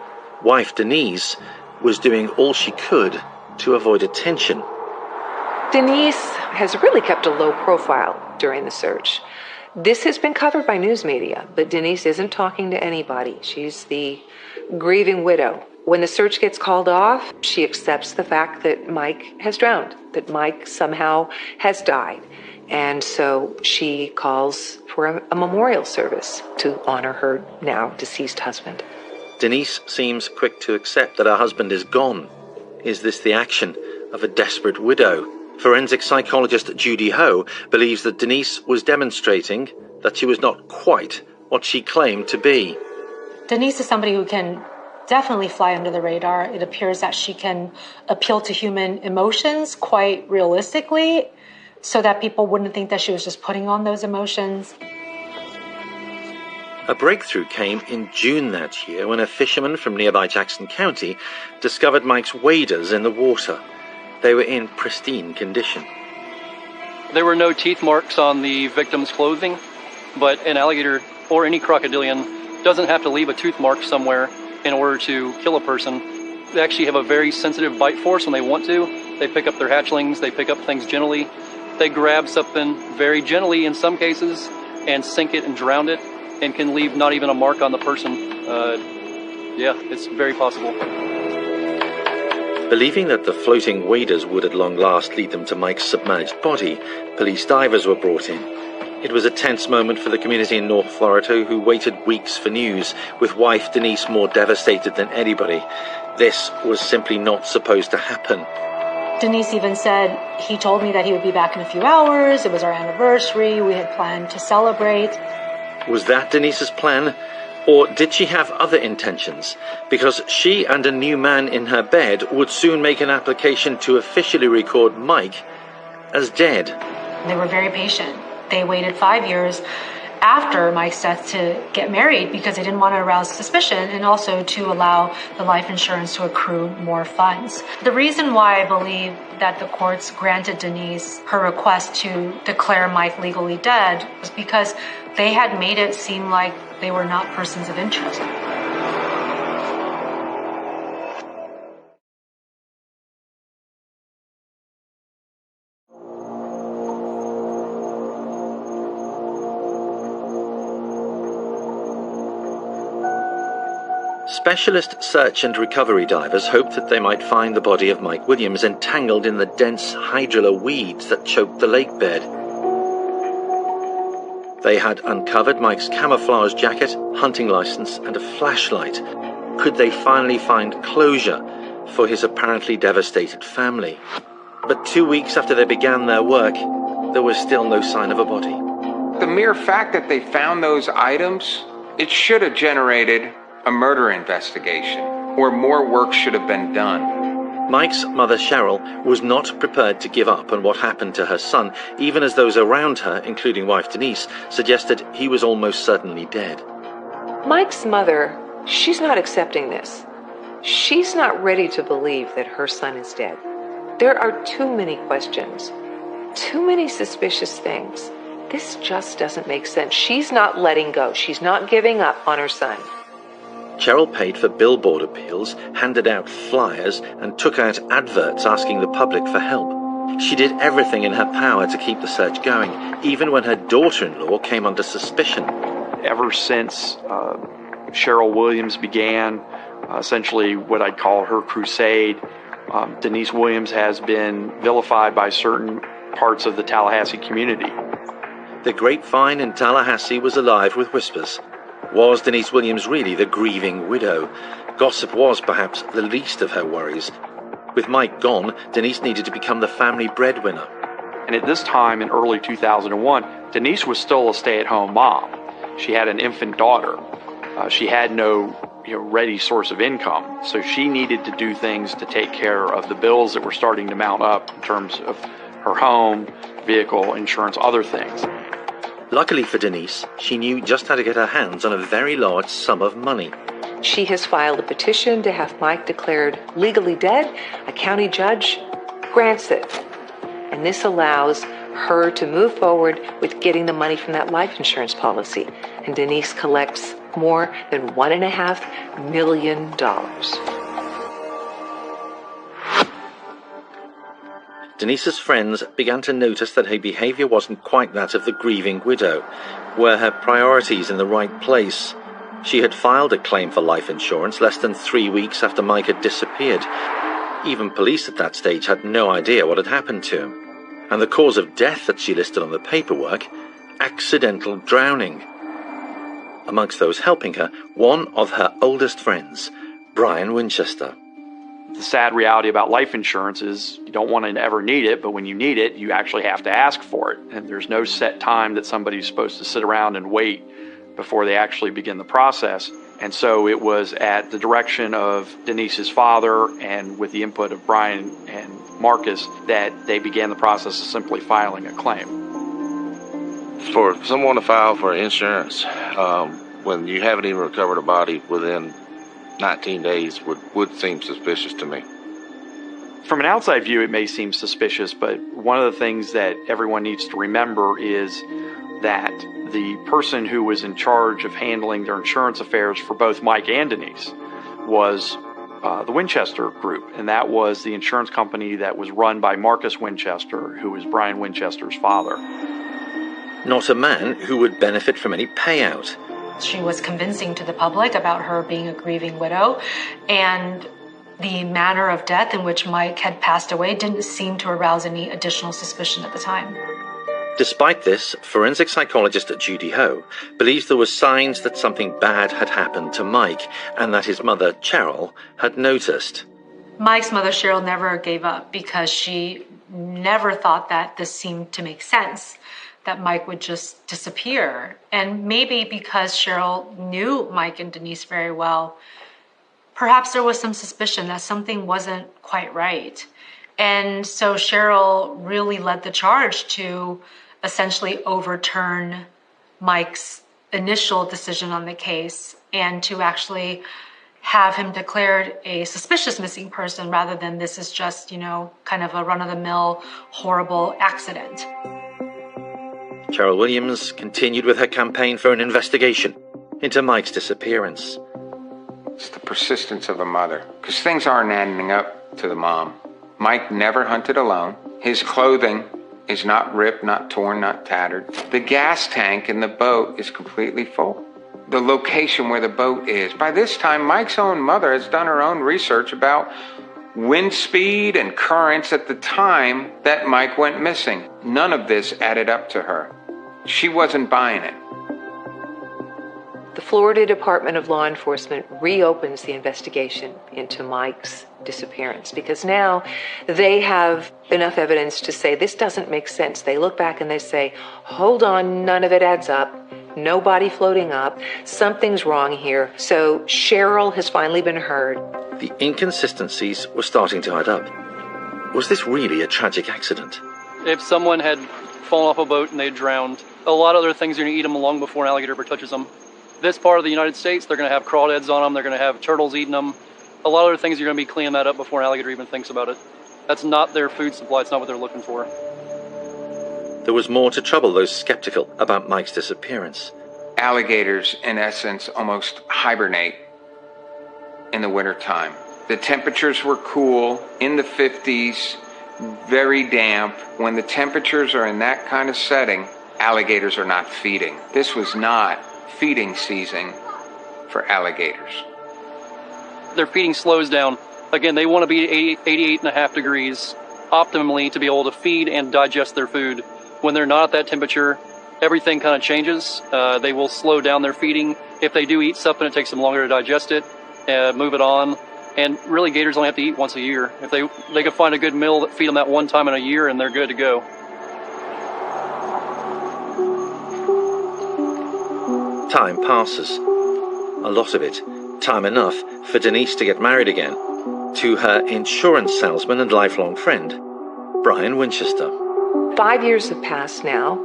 wife Denise was doing all she could to avoid attention. Denise has really kept a low profile during the search. This has been covered by news media, but Denise isn't talking to anybody. She's the grieving widow. When the search gets called off, she accepts the fact that Mike has drowned, that Mike somehow has died. And so she calls for a memorial service to honor her now deceased husband. Denise seems quick to accept that her husband is gone. Is this the action of a desperate widow? Forensic psychologist Judy Ho believes that Denise was demonstrating that she was not quite what she claimed to be. Denise is somebody who can definitely fly under the radar. It appears that she can appeal to human emotions quite realistically, so that people wouldn't think that she was just putting on those emotions. A breakthrough came in June that year when a fisherman from nearby Jackson County discovered Mike's waders in the water. They were in pristine condition. There were no teeth marks on the victim's clothing, but an alligator or any crocodilian doesn't have to leave a tooth mark somewhere in order to kill a person. They actually have a very sensitive bite force when they want to. They pick up their hatchlings, they pick up things gently. They grab something very gently in some cases and sink it and drown it and can leave not even a mark on the person. Yeah, it's very possible. Believing that the floating waders would at long last lead them to Mike's submerged body, police divers were brought in. It was a tense moment for the community in North Florida, who waited weeks for news, with wife Denise more devastated than anybody. This was simply not supposed to happen. Denise even said, he told me that he would be back in a few hours. It was our anniversary. We had planned to celebrate. Was that Denise's plan? Or did she have other intentions? Because she and a new man in her bed would soon make an application to officially record Mike as dead. They were very patient. They waited 5 years after Mike's death to get married because they didn't want to arouse suspicion and also to allow the life insurance to accrue more funds. The reason why I believe that the courts granted Denise her request to declare Mike legally dead was because they had made it seem like they were not persons of interest. Specialist search and recovery divers hoped that they might find the body of Mike Williams entangled in the dense hydrilla weeds that choked the lake bed. They had uncovered Mike's camouflage jacket, hunting license, and a flashlight. Could they finally find closure for his apparently devastated family? But 2 weeks after they began their work, there was still no sign of a body. The mere fact that they found those items, it should have generated a murder investigation, where more work should have been done. Mike's mother, Cheryl, was not prepared to give up on what happened to her son, even as those around her, including wife Denise, suggested he was almost certainly dead. Mike's mother, she's not accepting this. She's not ready to believe that her son is dead. There are too many questions, too many suspicious things. This just doesn't make sense. She's not letting go. She's not giving up on her son. Cheryl paid for billboard appeals, handed out flyers, and took out adverts asking the public for help. She did everything in her power to keep the search going, even when her daughter-in-law came under suspicion. Ever since Cheryl Williams began essentially what I'd call her crusade, Denise Williams has been vilified by certain parts of the Tallahassee community. The grapevine in Tallahassee was alive with whispers. Was Denise Williams really the grieving widow? Gossip was perhaps the least of her worries. With Mike gone, Denise needed to become the family breadwinner. And at this time in early 2001, Denise was still a stay-at-home mom. She had an infant daughter. She had no ready source of income, so she needed to do things to take care of the bills that were starting to mount up in terms of her home, vehicle, insurance, other things. Luckily for Denise, she knew just how to get her hands on a very large sum of money. She has filed a petition to have Mike declared legally dead. A county judge grants it. And this allows her to move forward with getting the money from that life insurance policy. And Denise collects more than $1.5 million. Denise's friends began to notice that her behaviour wasn't quite that of the grieving widow. Were her priorities in the right place? She had filed a claim for life insurance less than 3 weeks after Mike had disappeared. Even police at that stage had no idea what had happened to him. And the cause of death that she listed on the paperwork, accidental drowning. Amongst those helping her, one of her oldest friends, Brian Winchester. The sad reality about life insurance is you don't want to ever need it, but when you need it, you actually have to ask for it. And there's no set time that somebody's supposed to sit around and wait before they actually begin the process. And so it was at the direction of Denise's father and with the input of Brian and Marcus that they began the process of simply filing a claim. For someone to file for insurance when you haven't even recovered a body within 19 days would seem suspicious to me. From an outside view, it may seem suspicious, but one of the things that everyone needs to remember is that the person who was in charge of handling their insurance affairs for both Mike and Denise was the Winchester Group, and that was the insurance company that was run by Marcus Winchester, who was Brian Winchester's father. Not a man who would benefit from any payout. She was convincing to the public about her being a grieving widow, and the manner of death in which Mike had passed away didn't seem to arouse any additional suspicion at the time. Despite this, forensic psychologist Judy Ho believes there were signs that something bad had happened to Mike and that his mother, Cheryl, had noticed. Mike's mother, Cheryl, never gave up because she never thought that this seemed to make sense, that Mike would just disappear. And maybe because Cheryl knew Mike and Denise very well, perhaps there was some suspicion that something wasn't quite right. And so Cheryl really led the charge to essentially overturn Mike's initial decision on the case and to actually have him declared a suspicious missing person rather than this is just, kind of a run-of-the-mill horrible accident. Cheryl Williams continued with her campaign for an investigation into Mike's disappearance. It's the persistence of a mother, because things aren't adding up to the mom. Mike never hunted alone. His clothing is not ripped, not torn, not tattered. The gas tank in the boat is completely full. The location where the boat is. By this time, Mike's own mother has done her own research about wind speed and currents at the time that Mike went missing. None of this added up to her. She wasn't buying it. The Florida Department of Law Enforcement reopens the investigation into Mike's disappearance because now they have enough evidence to say this doesn't make sense. They look back and they say, hold on, none of it adds up. No body floating up. Something's wrong here. So Cheryl has finally been heard. The inconsistencies were starting to add up. Was this really a tragic accident? If someone had fallen off a boat and they drowned, a lot of other things are going to eat them long before an alligator ever touches them. This part of the United States, they're going to have crawdads on them. They're going to have turtles eating them. A lot of other things are going to be cleaning that up before an alligator even thinks about it. That's not their food supply. It's not what they're looking for. There was more to trouble those skeptical about Mike's disappearance. Alligators, in essence, almost hibernate in the wintertime. The temperatures were cool, in the 50s, very damp. When the temperatures are in that kind of setting, alligators are not feeding. This was not feeding season for alligators. Their feeding slows down. Again, they want to be at 88.5 degrees optimally to be able to feed and digest their food. When they're not at that temperature, everything kind of changes. They will slow down their feeding. If they do eat something, it takes them longer to digest it, move it on. And really, gators only have to eat once a year. If they can find a good meal that feed them that one time in a year, and they're good to go. Time passes. A lot of it. Time enough for Denise to get married again to her insurance salesman and lifelong friend, Brian Winchester. 5 years have passed now.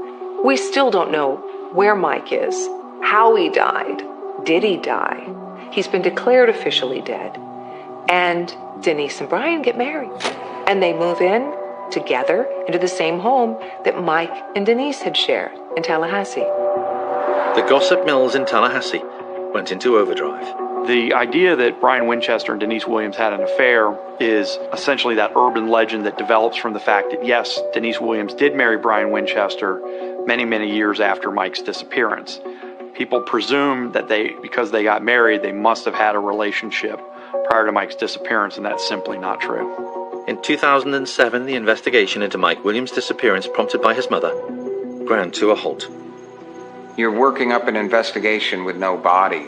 We still don't know where Mike is, how he died, did he die. He's been declared officially dead. And Denise and Brian get married. And they move in together into the same home that Mike and Denise had shared in Tallahassee. The gossip mills in Tallahassee went into overdrive. The idea that Brian Winchester and Denise Williams had an affair is essentially that urban legend that develops from the fact that, yes, Denise Williams did marry Brian Winchester many, many years after Mike's disappearance. People presume that because they got married, they must have had a relationship prior to Mike's disappearance, and that's simply not true. In 2007, the investigation into Mike Williams' disappearance, prompted by his mother, ground to a halt. You're working up an investigation with no body,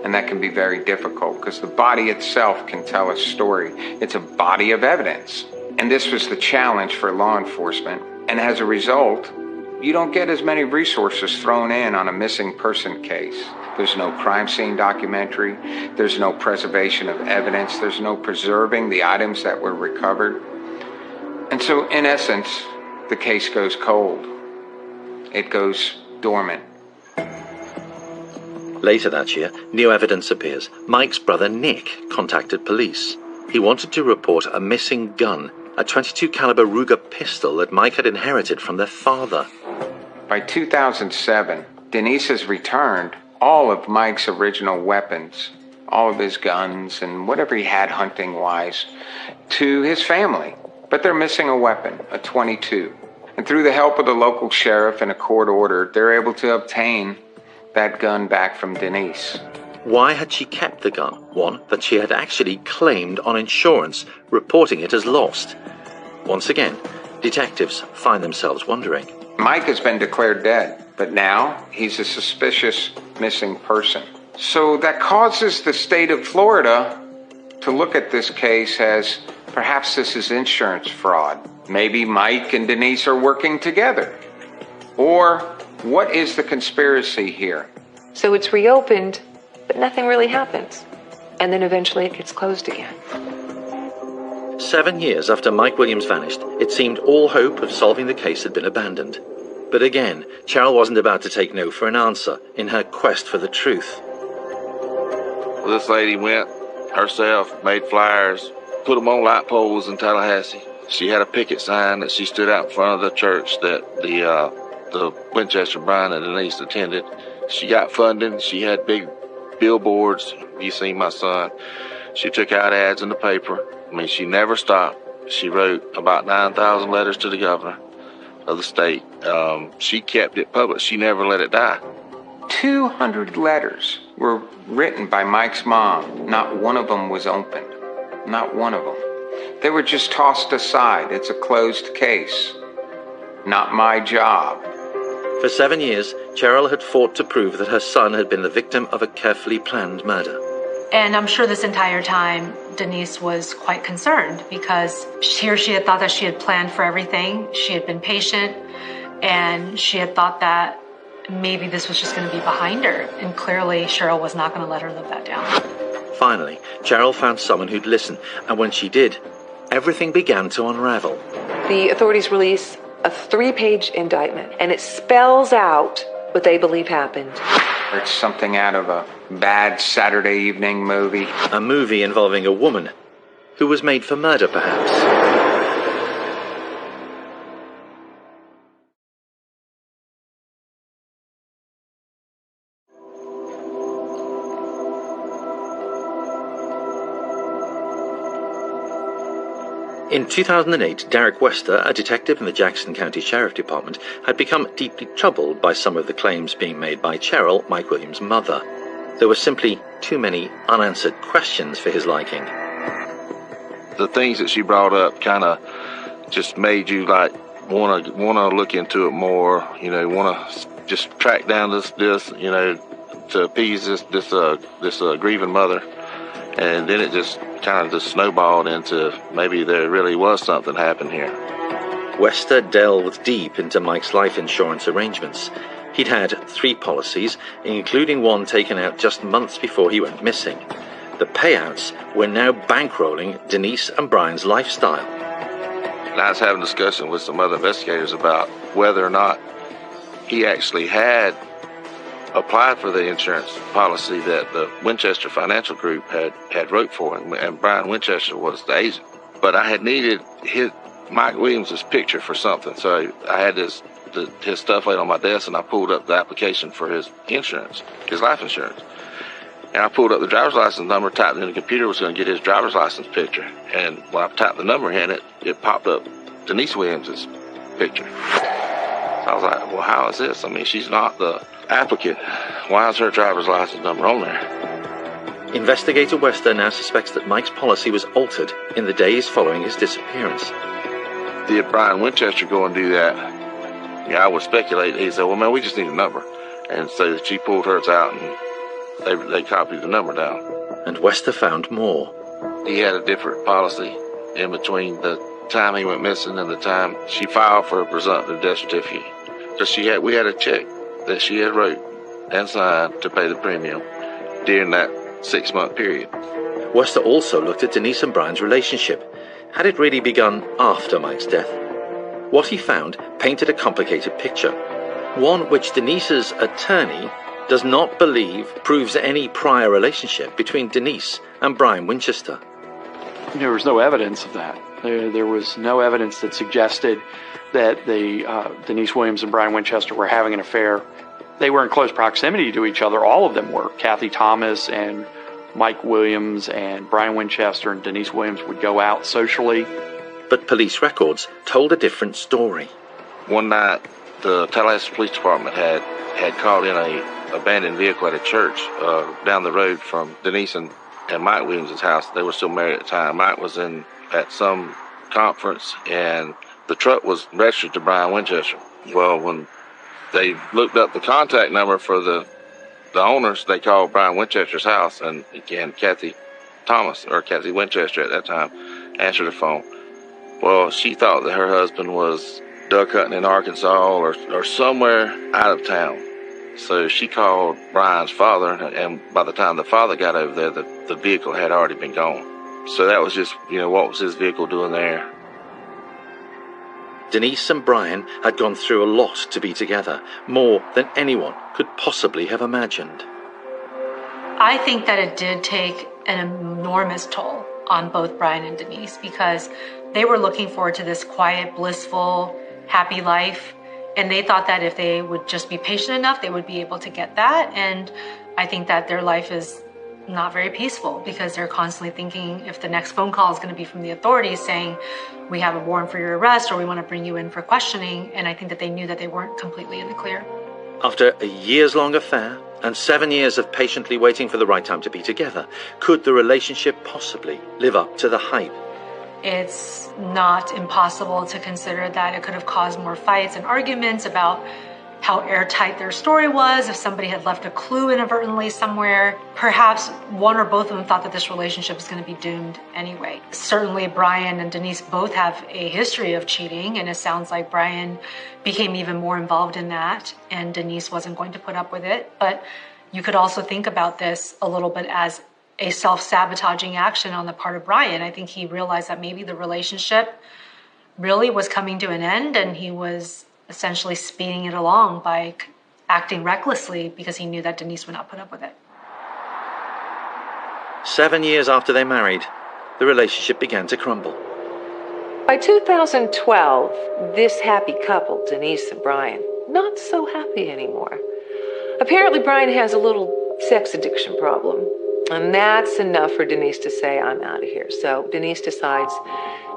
and that can be very difficult because the body itself can tell a story. It's a body of evidence. And this was the challenge for law enforcement. And as a result, you don't get as many resources thrown in on a missing person case. There's no crime scene documentary. There's no preservation of evidence. There's no preserving the items that were recovered. And so, in essence, the case goes cold. It goes dormant. Later that year, new evidence appears. Mike's brother Nick contacted police. He wanted to report a missing gun, a .22 caliber Ruger pistol that Mike had inherited from their father. By 2007, Denise has returned all of Mike's original weapons, all of his guns and whatever he had hunting-wise, to his family. But they're missing a weapon, a .22. And through the help of the local sheriff and a court order, they're able to obtain that gun back from Denise. Why had she kept the gun? One that she had actually claimed on insurance, reporting it as lost. Once again, detectives find themselves wondering. Mike has been declared dead, but now he's a suspicious missing person. So that causes the state of Florida to look at this case as perhaps this is insurance fraud. Maybe Mike and Denise are working together. Or what is the conspiracy here? So it's reopened, but nothing really happens. And then eventually it gets closed again. 7 years after Mike Williams vanished, it seemed all hope of solving the case had been abandoned. But again, Cheryl wasn't about to take no for an answer in her quest for the truth. Well, this lady went herself, made flyers, put them on light poles in Tallahassee. She had a picket sign that she stood out in front of the church that the Winchester, Brian, and Denise attended. She got funding. She had big billboards. You seen my son. She took out ads in the paper. I mean, she never stopped. She wrote about 9,000 letters to the governor of the state. She kept it public. She never let it die. 200 letters were written by Mike's mom. Not one of them was opened. Not one of them. They were just tossed aside. It's a closed case. Not my job. For 7 years, Cheryl had fought to prove that her son had been the victim of a carefully planned murder. And I'm sure this entire time, Denise was quite concerned because she had thought that she had planned for everything. She had been patient, and she had thought that maybe this was just going to be behind her. And clearly, Cheryl was not going to let her live that down. Finally, Cheryl found someone who'd listen, and when she did, everything began to unravel. The authorities release a 3-page indictment, and it spells out what they believe happened. It's something out of a bad Saturday evening movie. A movie involving a woman who was made for murder, perhaps. In 2008, Derek Wester, a detective in the Jackson County Sheriff Department, had become deeply troubled by some of the claims being made by Cheryl, Mike Williams' mother. There were simply too many unanswered questions for his liking. The things that she brought up kind of just made you like want to look into it more. You know, want to just track down this to appease this grieving mother. And then it just kind of just snowballed into maybe there really was something happened here. Wester delved deep into Mike's life insurance arrangements. He'd had 3 policies, including one taken out just months before he went missing. The payouts were now bankrolling Denise and Brian's lifestyle. And I was having a discussion with some other investigators about whether or not he actually had applied for the insurance policy that the Winchester Financial Group had wrote for him, and Brian Winchester was the agent. But I had needed Mike Williams' picture for something, so I had his stuff laid on my desk, and I pulled up the application for his insurance, his life insurance. And I pulled up the driver's license number, typed it in the computer, was going to get his driver's license picture. And when I typed the number in, it popped up Denise Williams' picture. So I was like, well, how is this? I mean, she's not the applicant. Why is her driver's license number on there? Investigator Wester now suspects that Mike's policy was altered in the days following his disappearance. Did Brian Winchester go and do that? Yeah, I would speculate. He said, well, man, we just need a number. And so she pulled hers out, and they copied the number down. And Wester found more. He had a different policy in between the time he went missing and the time she filed for a presumptive death certificate. Because we had a check that she had wrote and signed to pay the premium during that 6-month period. Wester also looked at Denise and Brian's relationship. Had it really begun after Mike's death? What he found painted a complicated picture, one which Denise's attorney does not believe proves any prior relationship between Denise and Brian Winchester. There was no evidence of that. There was no evidence that suggested that Denise Williams and Brian Winchester were having an affair. They were in close proximity to each other. All of them were. Kathy Thomas and Mike Williams and Brian Winchester and Denise Williams would go out socially. But police records told a different story. One night, the Tallahassee Police Department had called in a abandoned vehicle at a church down the road from Denise and Mike Williams' house. They were still married at the time. Mike was at some conference, and the truck was registered to Brian Winchester. Well, when they looked up the contact number for the owners, they called Brian Winchester's house, and again, Kathy Thomas, or Kathy Winchester at that time, answered the phone. Well, she thought that her husband was duck hunting in Arkansas or somewhere out of town. So she called Brian's father, and by the time the father got over there, the vehicle had already been gone. So that was just, what was his vehicle doing there? Denise and Brian had gone through a lot to be together, more than anyone could possibly have imagined. I think that it did take an enormous toll on both Brian and Denise because they were looking forward to this quiet, blissful, happy life. And they thought that if they would just be patient enough, they would be able to get that. And I think that their life is not very peaceful because they're constantly thinking if the next phone call is going to be from the authorities saying, we have a warrant for your arrest or we want to bring you in for questioning. And I think that they knew that they weren't completely in the clear. After a years-long affair and 7 years of patiently waiting for the right time to be together, could the relationship possibly live up to the hype? It's not impossible to consider that it could have caused more fights and arguments about how airtight their story was, if somebody had left a clue inadvertently somewhere. Perhaps one or both of them thought that this relationship was going to be doomed anyway. Certainly Brian and Denise both have a history of cheating, and it sounds like Brian became even more involved in that, and Denise wasn't going to put up with it. But you could also think about this a little bit as a self-sabotaging action on the part of Brian. I think he realized that maybe the relationship really was coming to an end, and he was essentially speeding it along by acting recklessly because he knew that Denise would not put up with it. 7 years after they married, the relationship began to crumble. By 2012, this happy couple, Denise and Brian, not so happy anymore. Apparently, Brian has a little sex addiction problem, and that's enough for Denise to say, I'm out of here. So Denise decides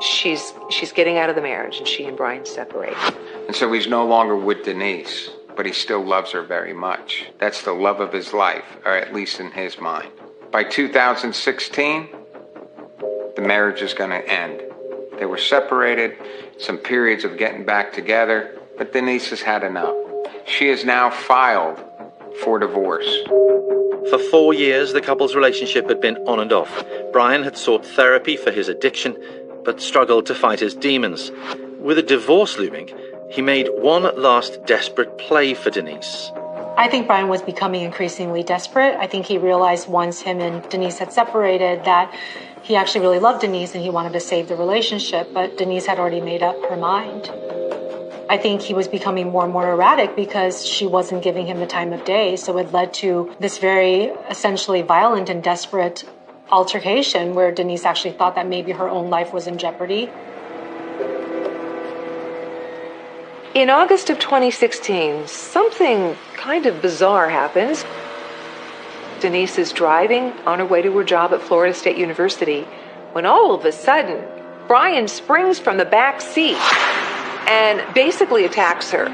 she's getting out of the marriage, and she and Brian separate. And so he's no longer with Denise, but he still loves her very much. That's the love of his life, or at least in his mind. By 2016, the marriage is going to end. They were separated, some periods of getting back together, but Denise has had enough. She has now filed for divorce. For 4 years, the couple's relationship had been on and off. Brian had sought therapy for his addiction, but struggled to fight his demons. With a divorce looming, he made one last desperate play for Denise. I think Brian was becoming increasingly desperate. I think he realized once him and Denise had separated that he actually really loved Denise and he wanted to save the relationship, but Denise had already made up her mind. I think he was becoming more and more erratic because she wasn't giving him the time of day, so it led to this very essentially violent and desperate altercation where Denise actually thought that maybe her own life was in jeopardy. In August of 2016, something kind of bizarre happens. Denise is driving on her way to her job at Florida State University when all of a sudden, Brian springs from the back seat and basically attacks her.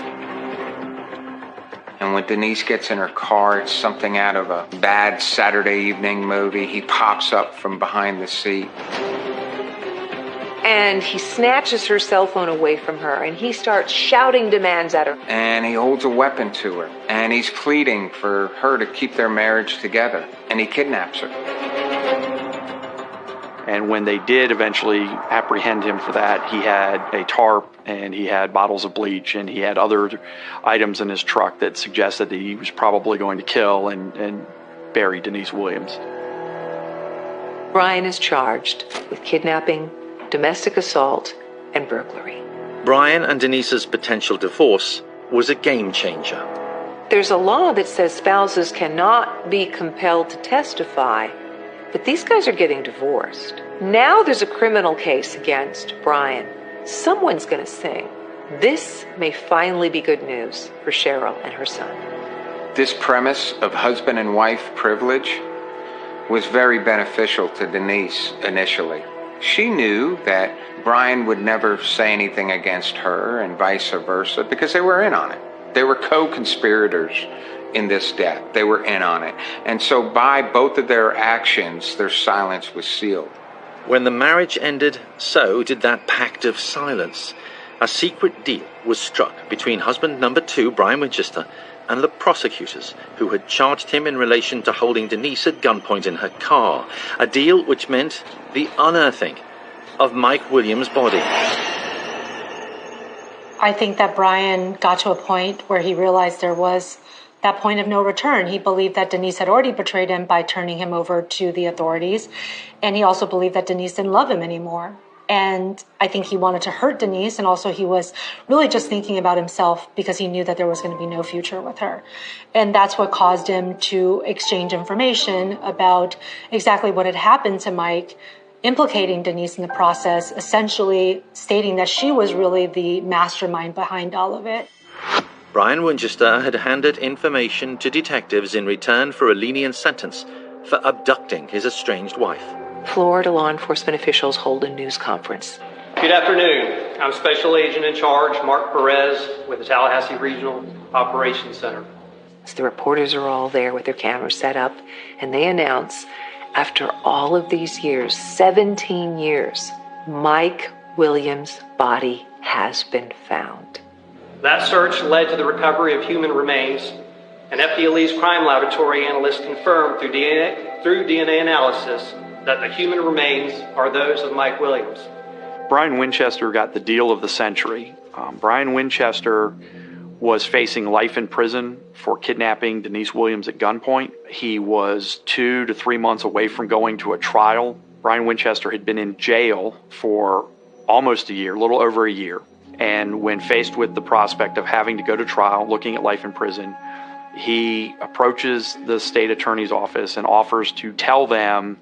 And when Denise gets in her car, it's something out of a bad Saturday evening movie. He pops up from behind the seat. And he snatches her cell phone away from her, and he starts shouting demands at her. And he holds a weapon to her, and he's pleading for her to keep their marriage together, and he kidnaps her. And when they did eventually apprehend him for that, he had a tarp, and he had bottles of bleach, and he had other items in his truck that suggested that he was probably going to kill and bury Denise Williams. Brian is charged with kidnapping, domestic assault, and burglary. Brian and Denise's potential divorce was a game changer. There's a law that says spouses cannot be compelled to testify, but these guys are getting divorced. Now there's a criminal case against Brian. Someone's going to sing. This may finally be good news for Cheryl and her son. This premise of husband and wife privilege was very beneficial to Denise initially. She knew that Brian would never say anything against her and vice versa because they were in on it. They were co-conspirators in this death. They were in on it. And so by both of their actions, their silence was sealed. When the marriage ended, so did that pact of silence. A secret deal was struck between husband number 2, Brian Winchester, and the prosecutors who had charged him in relation to holding Denise at gunpoint in her car, a deal which meant the unearthing of Mike Williams' body. I think that Brian got to a point where he realized there was that point of no return. He believed that Denise had already betrayed him by turning him over to the authorities, and he also believed that Denise didn't love him anymore. And I think he wanted to hurt Denise, and also he was really just thinking about himself because he knew that there was going to be no future with her. And that's what caused him to exchange information about exactly what had happened to Mike, implicating Denise in the process, essentially stating that she was really the mastermind behind all of it. Brian Winchester had handed information to detectives in return for a lenient sentence for abducting his estranged wife. Florida law enforcement officials hold a news conference. Good afternoon. I'm Special Agent in Charge Mark Perez with the Tallahassee Regional Operations Center. The reporters are all there with their cameras set up, and they announce, after all of these years, 17 years, Mike Williams' body has been found. That search led to the recovery of human remains, and FDLE's crime laboratory analysts confirmed through DNA analysis that the human remains are those of Mike Williams. Brian Winchester got the deal of the century. Brian Winchester was facing life in prison for kidnapping Denise Williams at gunpoint. He was 2 to 3 months away from going to a trial. Brian Winchester had been in jail for almost a year, a little over a year. And when faced with the prospect of having to go to trial, looking at life in prison, he approaches the state attorney's office and offers to tell them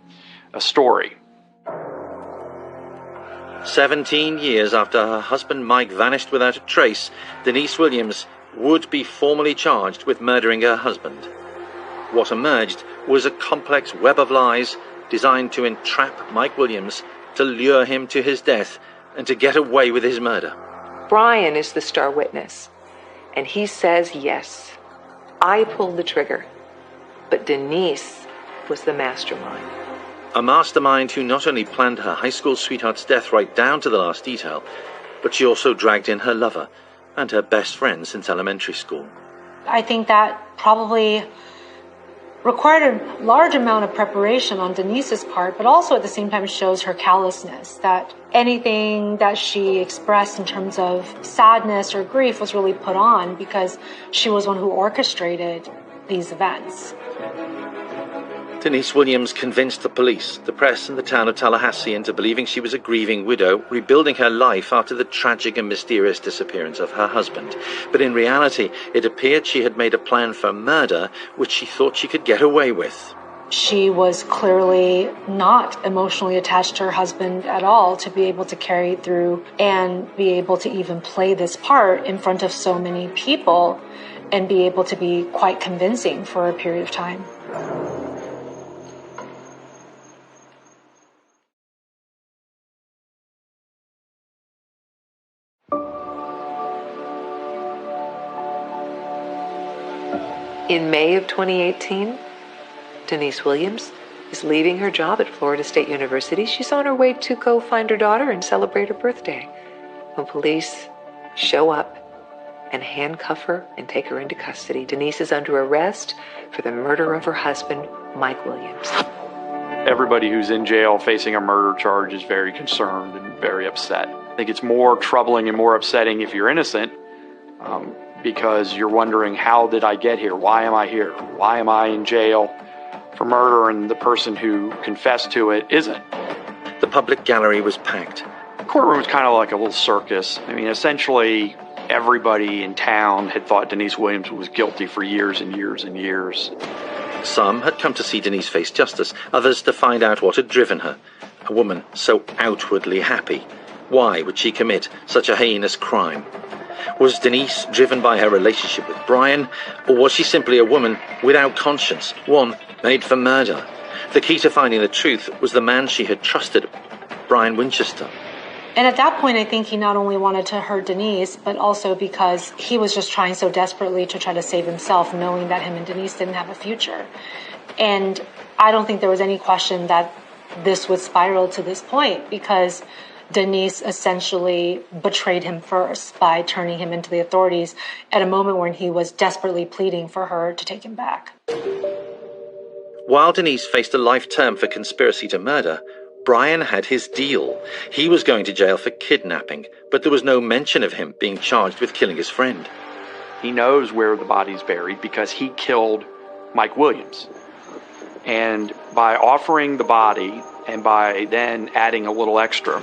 a story. 17 years after her husband Mike vanished without a trace, Denise Williams would be formally charged with murdering her husband. What emerged was a complex web of lies designed to entrap Mike Williams, to lure him to his death, and to get away with his murder. Brian is the star witness, and he says, yes, I pulled the trigger, but Denise was the mastermind. A mastermind who not only planned her high school sweetheart's death right down to the last detail, but she also dragged in her lover and her best friend since elementary school. I think that probably required a large amount of preparation on Denise's part, but also at the same time shows her callousness, that anything that she expressed in terms of sadness or grief was really put on because she was one who orchestrated these events. Denise Williams convinced the police, the press and the town of Tallahassee into believing she was a grieving widow, rebuilding her life after the tragic and mysterious disappearance of her husband. But in reality, it appeared she had made a plan for murder, which she thought she could get away with. She was clearly not emotionally attached to her husband at all to be able to carry through and be able to even play this part in front of so many people and be able to be quite convincing for a period of time. In May of 2018, Denise Williams is leaving her job at Florida State University. She's on her way to go find her daughter and celebrate her birthday, when police show up and handcuff her and take her into custody. Denise is under arrest for the murder of her husband, Mike Williams. Everybody who's in jail facing a murder charge is very concerned and very upset. I think it's more troubling and more upsetting if you're innocent, because you're wondering, how did I get here? Why am I here? Why am I in jail for murder and the person who confessed to it isn't? The public gallery was packed. The courtroom was kind of like a little circus. I mean, essentially, everybody in town had thought Denise Williams was guilty for years and years and years. Some had come to see Denise face justice, others to find out what had driven her. A woman so outwardly happy. Why would she commit such a heinous crime? Was Denise driven by her relationship with Brian, or was she simply a woman without conscience, one made for murder? The key to finding the truth was the man she had trusted, Brian Winchester. And at that point, I think he not only wanted to hurt Denise, but also because he was just trying so desperately to try to save himself, knowing that him and Denise didn't have a future. And I don't think there was any question that this would spiral to this point, because Denise essentially betrayed him first by turning him into the authorities at a moment when he was desperately pleading for her to take him back. While Denise faced a life term for conspiracy to murder, Brian had his deal. He was going to jail for kidnapping, but there was no mention of him being charged with killing his friend. He knows where the body's buried because he killed Mike Williams. And by offering the body and by then adding a little extra,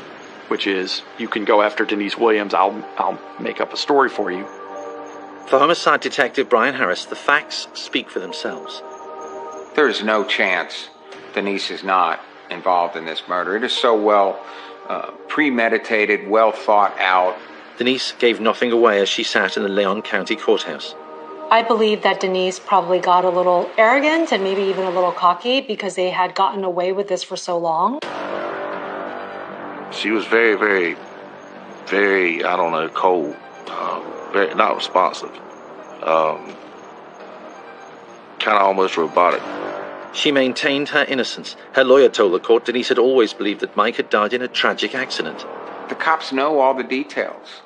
which is, you can go after Denise Williams, I'll make up a story for you. For homicide detective Brian Harris, the facts speak for themselves. There is no chance Denise is not involved in this murder. It is so well premeditated, well thought out. Denise gave nothing away as she sat in the Leon County Courthouse. I believe that Denise probably got a little arrogant and maybe even a little cocky because they had gotten away with this for so long. She was very, very, very, cold, very not responsive, kind of almost robotic. She maintained her innocence. Her lawyer told the court Denise had always believed that Mike had died in a tragic accident. The cops know all the details.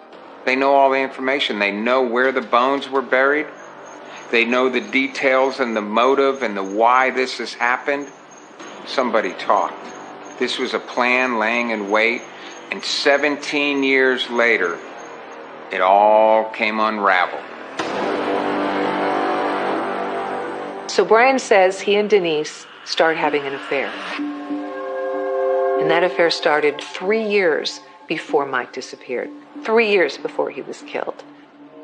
They know all the information. They know where the bones were buried. They know the details and the motive and the why this has happened. Somebody talked. This was a plan laying in wait, and 17 years later, it all came unraveled. So Brian says he and Denise started having an affair. And that affair started 3 years before Mike disappeared. 3 years before he was killed.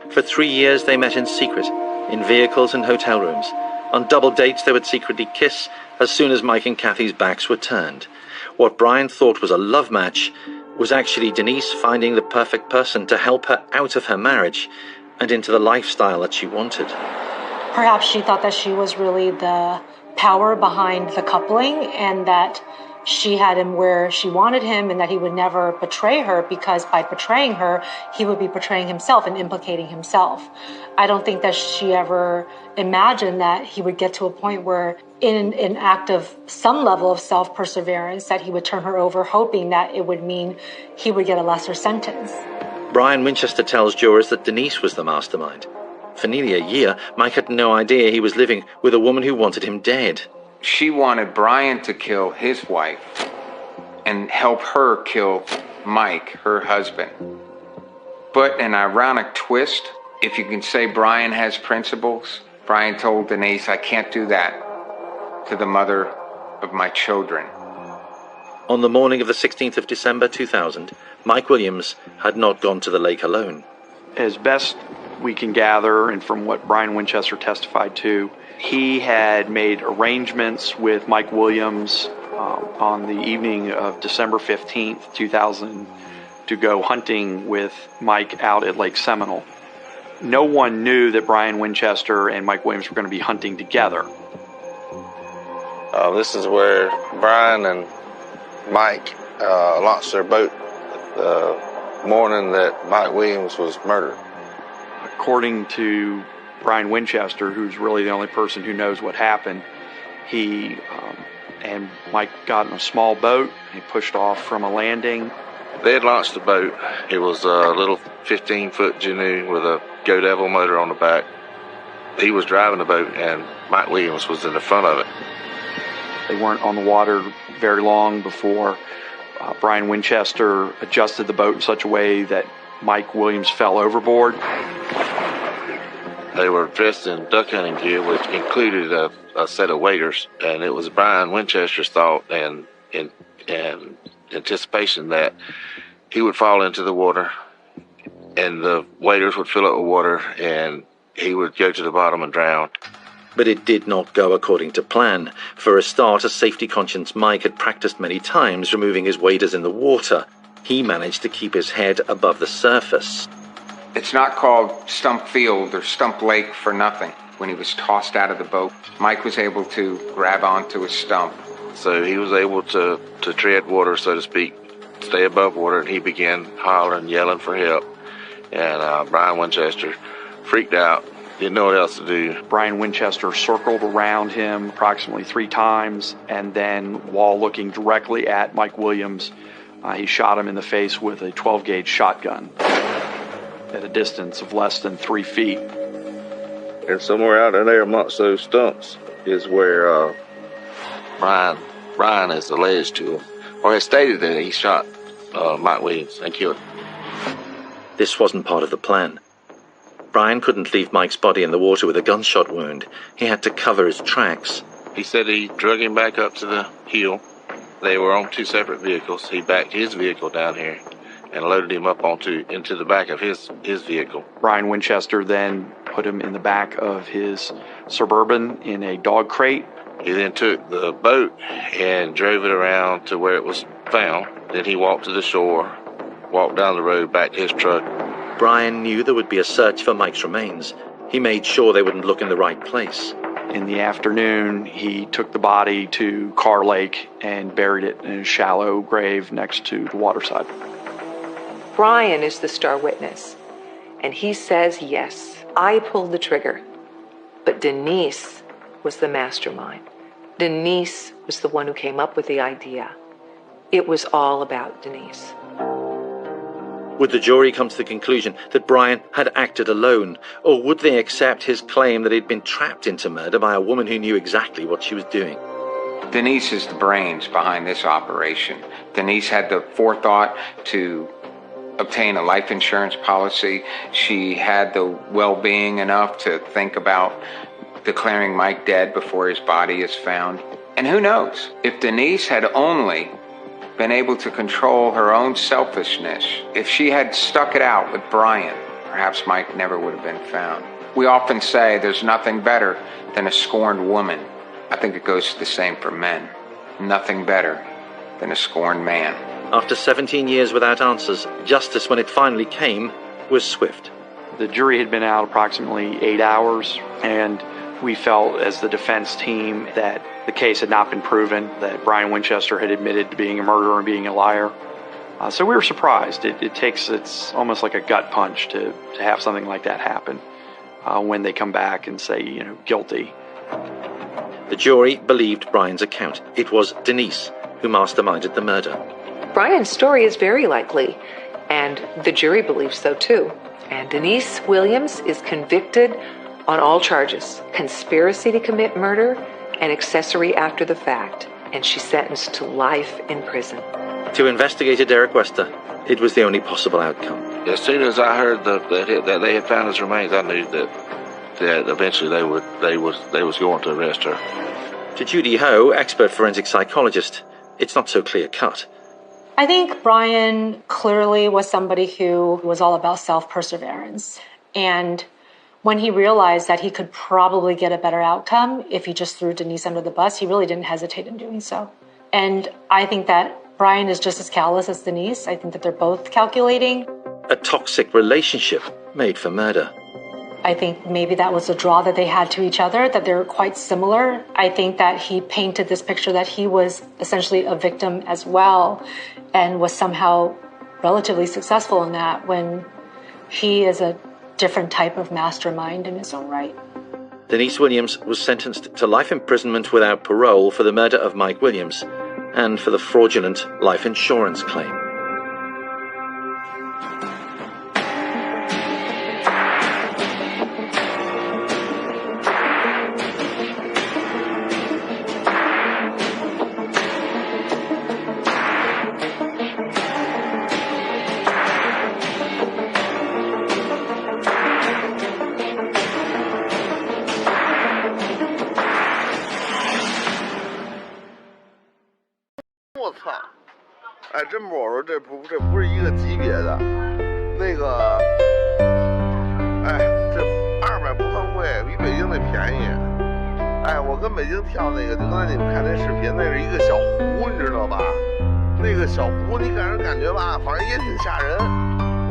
For 3 years they met in secret, in vehicles and hotel rooms. On double dates they would secretly kiss as soon as Mike and Kathy's backs were turned. What Brian thought was a love match was actually Denise finding the perfect person to help her out of her marriage and into the lifestyle that she wanted. Perhaps she thought that she was really the power behind the coupling and that she had him where she wanted him and that he would never betray her because by betraying her, he would be betraying himself and implicating himself. I don't think that she ever imagined that he would get to a point where in an act of some level of self-perseverance that he would turn her over, hoping that it would mean he would get a lesser sentence. Brian Winchester tells jurors that Denise was the mastermind. For nearly a year, Mike had no idea he was living with a woman who wanted him dead. She wanted Brian to kill his wife and help her kill Mike, her husband. But an ironic twist, if you can say Brian has principles, Brian told Denise, I can't do that to the mother of my children. On the morning of the 16th of December 2000, Mike Williams had not gone to the lake alone. As best we can gather, and from what Brian Winchester testified to, he had made arrangements with Mike Williams on the evening of December 15th, 2000, to go hunting with Mike out at Lake Seminole. No one knew that Brian Winchester and Mike Williams were going to be hunting together. This is where Brian and Mike launched their boat the morning that Mike Williams was murdered. According to Brian Winchester, who's really the only person who knows what happened, he and Mike got in a small boat. He pushed off from a landing. They had launched the boat. It was a little 15-foot canoe with a Go Devil motor on the back. He was driving the boat, and Mike Williams was in the front of it. They weren't on the water very long before Brian Winchester adjusted the boat in such a way that Mike Williams fell overboard. They were dressed in duck hunting gear, which included a set of waders, and it was Brian Winchester's thought and anticipation that he would fall into the water, and the waders would fill up with water, and he would go to the bottom and drown. But it did not go according to plan. For a start, a safety-conscious Mike had practiced many times removing his waders in the water. He managed to keep his head above the surface. It's not called Stump Field or Stump Lake for nothing. When he was tossed out of the boat, Mike was able to grab onto a stump. So he was able to tread water, so to speak, stay above water, and he began hollering, yelling for help. And Brian Winchester freaked out, didn't know what else to do. Brian Winchester circled around him approximately 3 times, and then, while looking directly at Mike Williams, He shot him in the face with a 12-gauge shotgun at a distance of less than 3 feet. And somewhere out in there amongst those stumps is where Brian is alleged to, or has stated that he shot Mike Williams and killed him. This wasn't part of the plan. Brian couldn't leave Mike's body in the water with a gunshot wound. He had to cover his tracks. He said he drug him back up to the hill. They were on 2 separate vehicles. He backed his vehicle down here and loaded him up into the back of his vehicle. Brian Winchester then put him in the back of his Suburban in a dog crate. He then took the boat and drove it around to where it was found. Then he walked to the shore, walked down the road back to his truck. Brian knew there would be a search for Mike's remains. He made sure they wouldn't look in the right place. In the afternoon, he took the body to Carr Lake and buried it in a shallow grave next to the waterside. Brian is the star witness, and he says, yes, I pulled the trigger. But Denise was the mastermind. Denise was the one who came up with the idea. It was all about Denise. Would the jury come to the conclusion that Brian had acted alone, or would they accept his claim that he'd been trapped into murder by a woman who knew exactly what she was doing? Denise is the brains behind this operation. Denise had the forethought to obtain a life insurance policy. She had the well-being enough to think about declaring Mike dead before his body is found. And who knows, if Denise had only been able to control her own selfishness, if she had stuck it out with Brian, perhaps Mike never would have been found. We often say there's nothing better than a scorned woman. I think it goes the same for men. Nothing better than a scorned man. After 17 years without answers, justice, when it finally came, was swift. The jury had been out approximately 8 hours, and we felt as the defense team that the case had not been proven, that Brian Winchester had admitted to being a murderer and being a liar. So we were surprised. It's almost like a gut punch to have something like that happen when they come back and say, guilty. The jury believed Brian's account. It was Denise who masterminded the murder. Brian's story is very likely, and the jury believes so too. And Denise Williams is convicted on all charges: conspiracy to commit murder and accessory after the fact, and she's sentenced to life in prison. To investigator Derek Wester, it was the only possible outcome. As soon as I heard that they had found his remains, I knew that eventually they was going to arrest her. To Judy Ho, expert forensic psychologist, it's not so clear-cut. I think Brian clearly was somebody who was all about self-perseverance. And when he realized that he could probably get a better outcome if he just threw Denise under the bus, he really didn't hesitate in doing so. And I think that Brian is just as callous as Denise. I think that they're both calculating. A toxic relationship made for murder. I think maybe that was a draw that they had to each other, that they're quite similar. I think that he painted this picture that he was essentially a victim as well and was somehow relatively successful in that, when he is a different type of mastermind in his own right. Denise Williams was sentenced to life imprisonment without parole for the murder of Mike Williams and for the fraudulent life insurance claim.哎，真不我说这不是一个级别的，那个，哎，这200不算贵，比北京那便宜。哎，我跟北京跳那个，就刚才你们看那视频，那是一个小湖，你知道吧？那个小湖，你给人感觉吧，反正也挺吓人。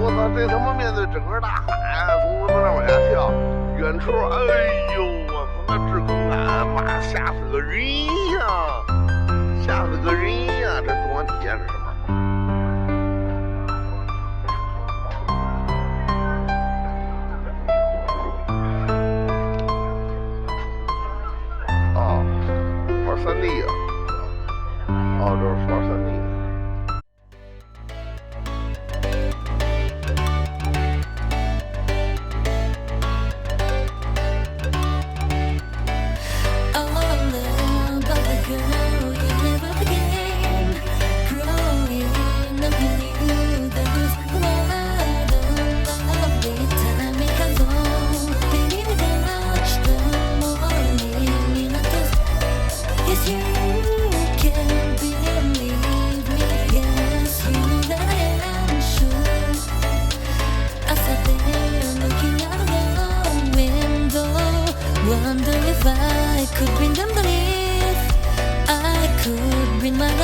我操，这他妈面对整个大海，从他妈那往下跳，远处，哎呦，我操，那制空感，妈吓死个人呀！吓死个人呀！这主观体验是什么？哦，玩3D 啊！哦，这是玩3D。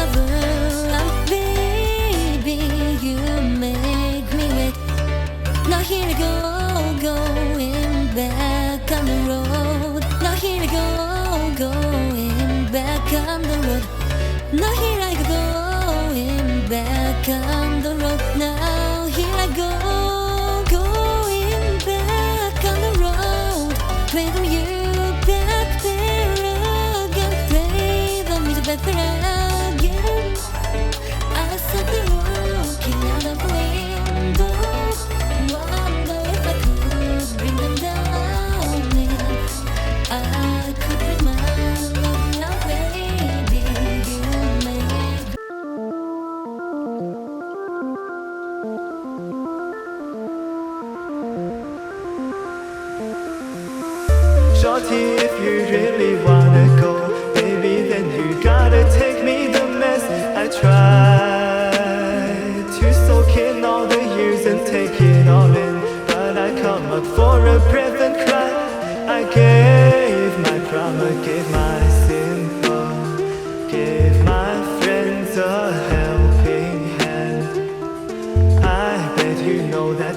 lover, baby, you make me wait. Now here I go, going back on the road. Now here I go, going back on the road. Now here I go, going back on the road. Now here I go, going back on the road. Waiting you back there again. Waiting me back there again. I saw the walking out of the window. Wonder if I could bring them down. I could bring my love now, baby. You make. Shorty, if you really wanna go, baby, then you gotta take me the mess. I tried to soak in all the years and take it all in, but I come up for a breath and cry. I gave my drama, gave my simple, gave my friends a helping hand. I bet you know that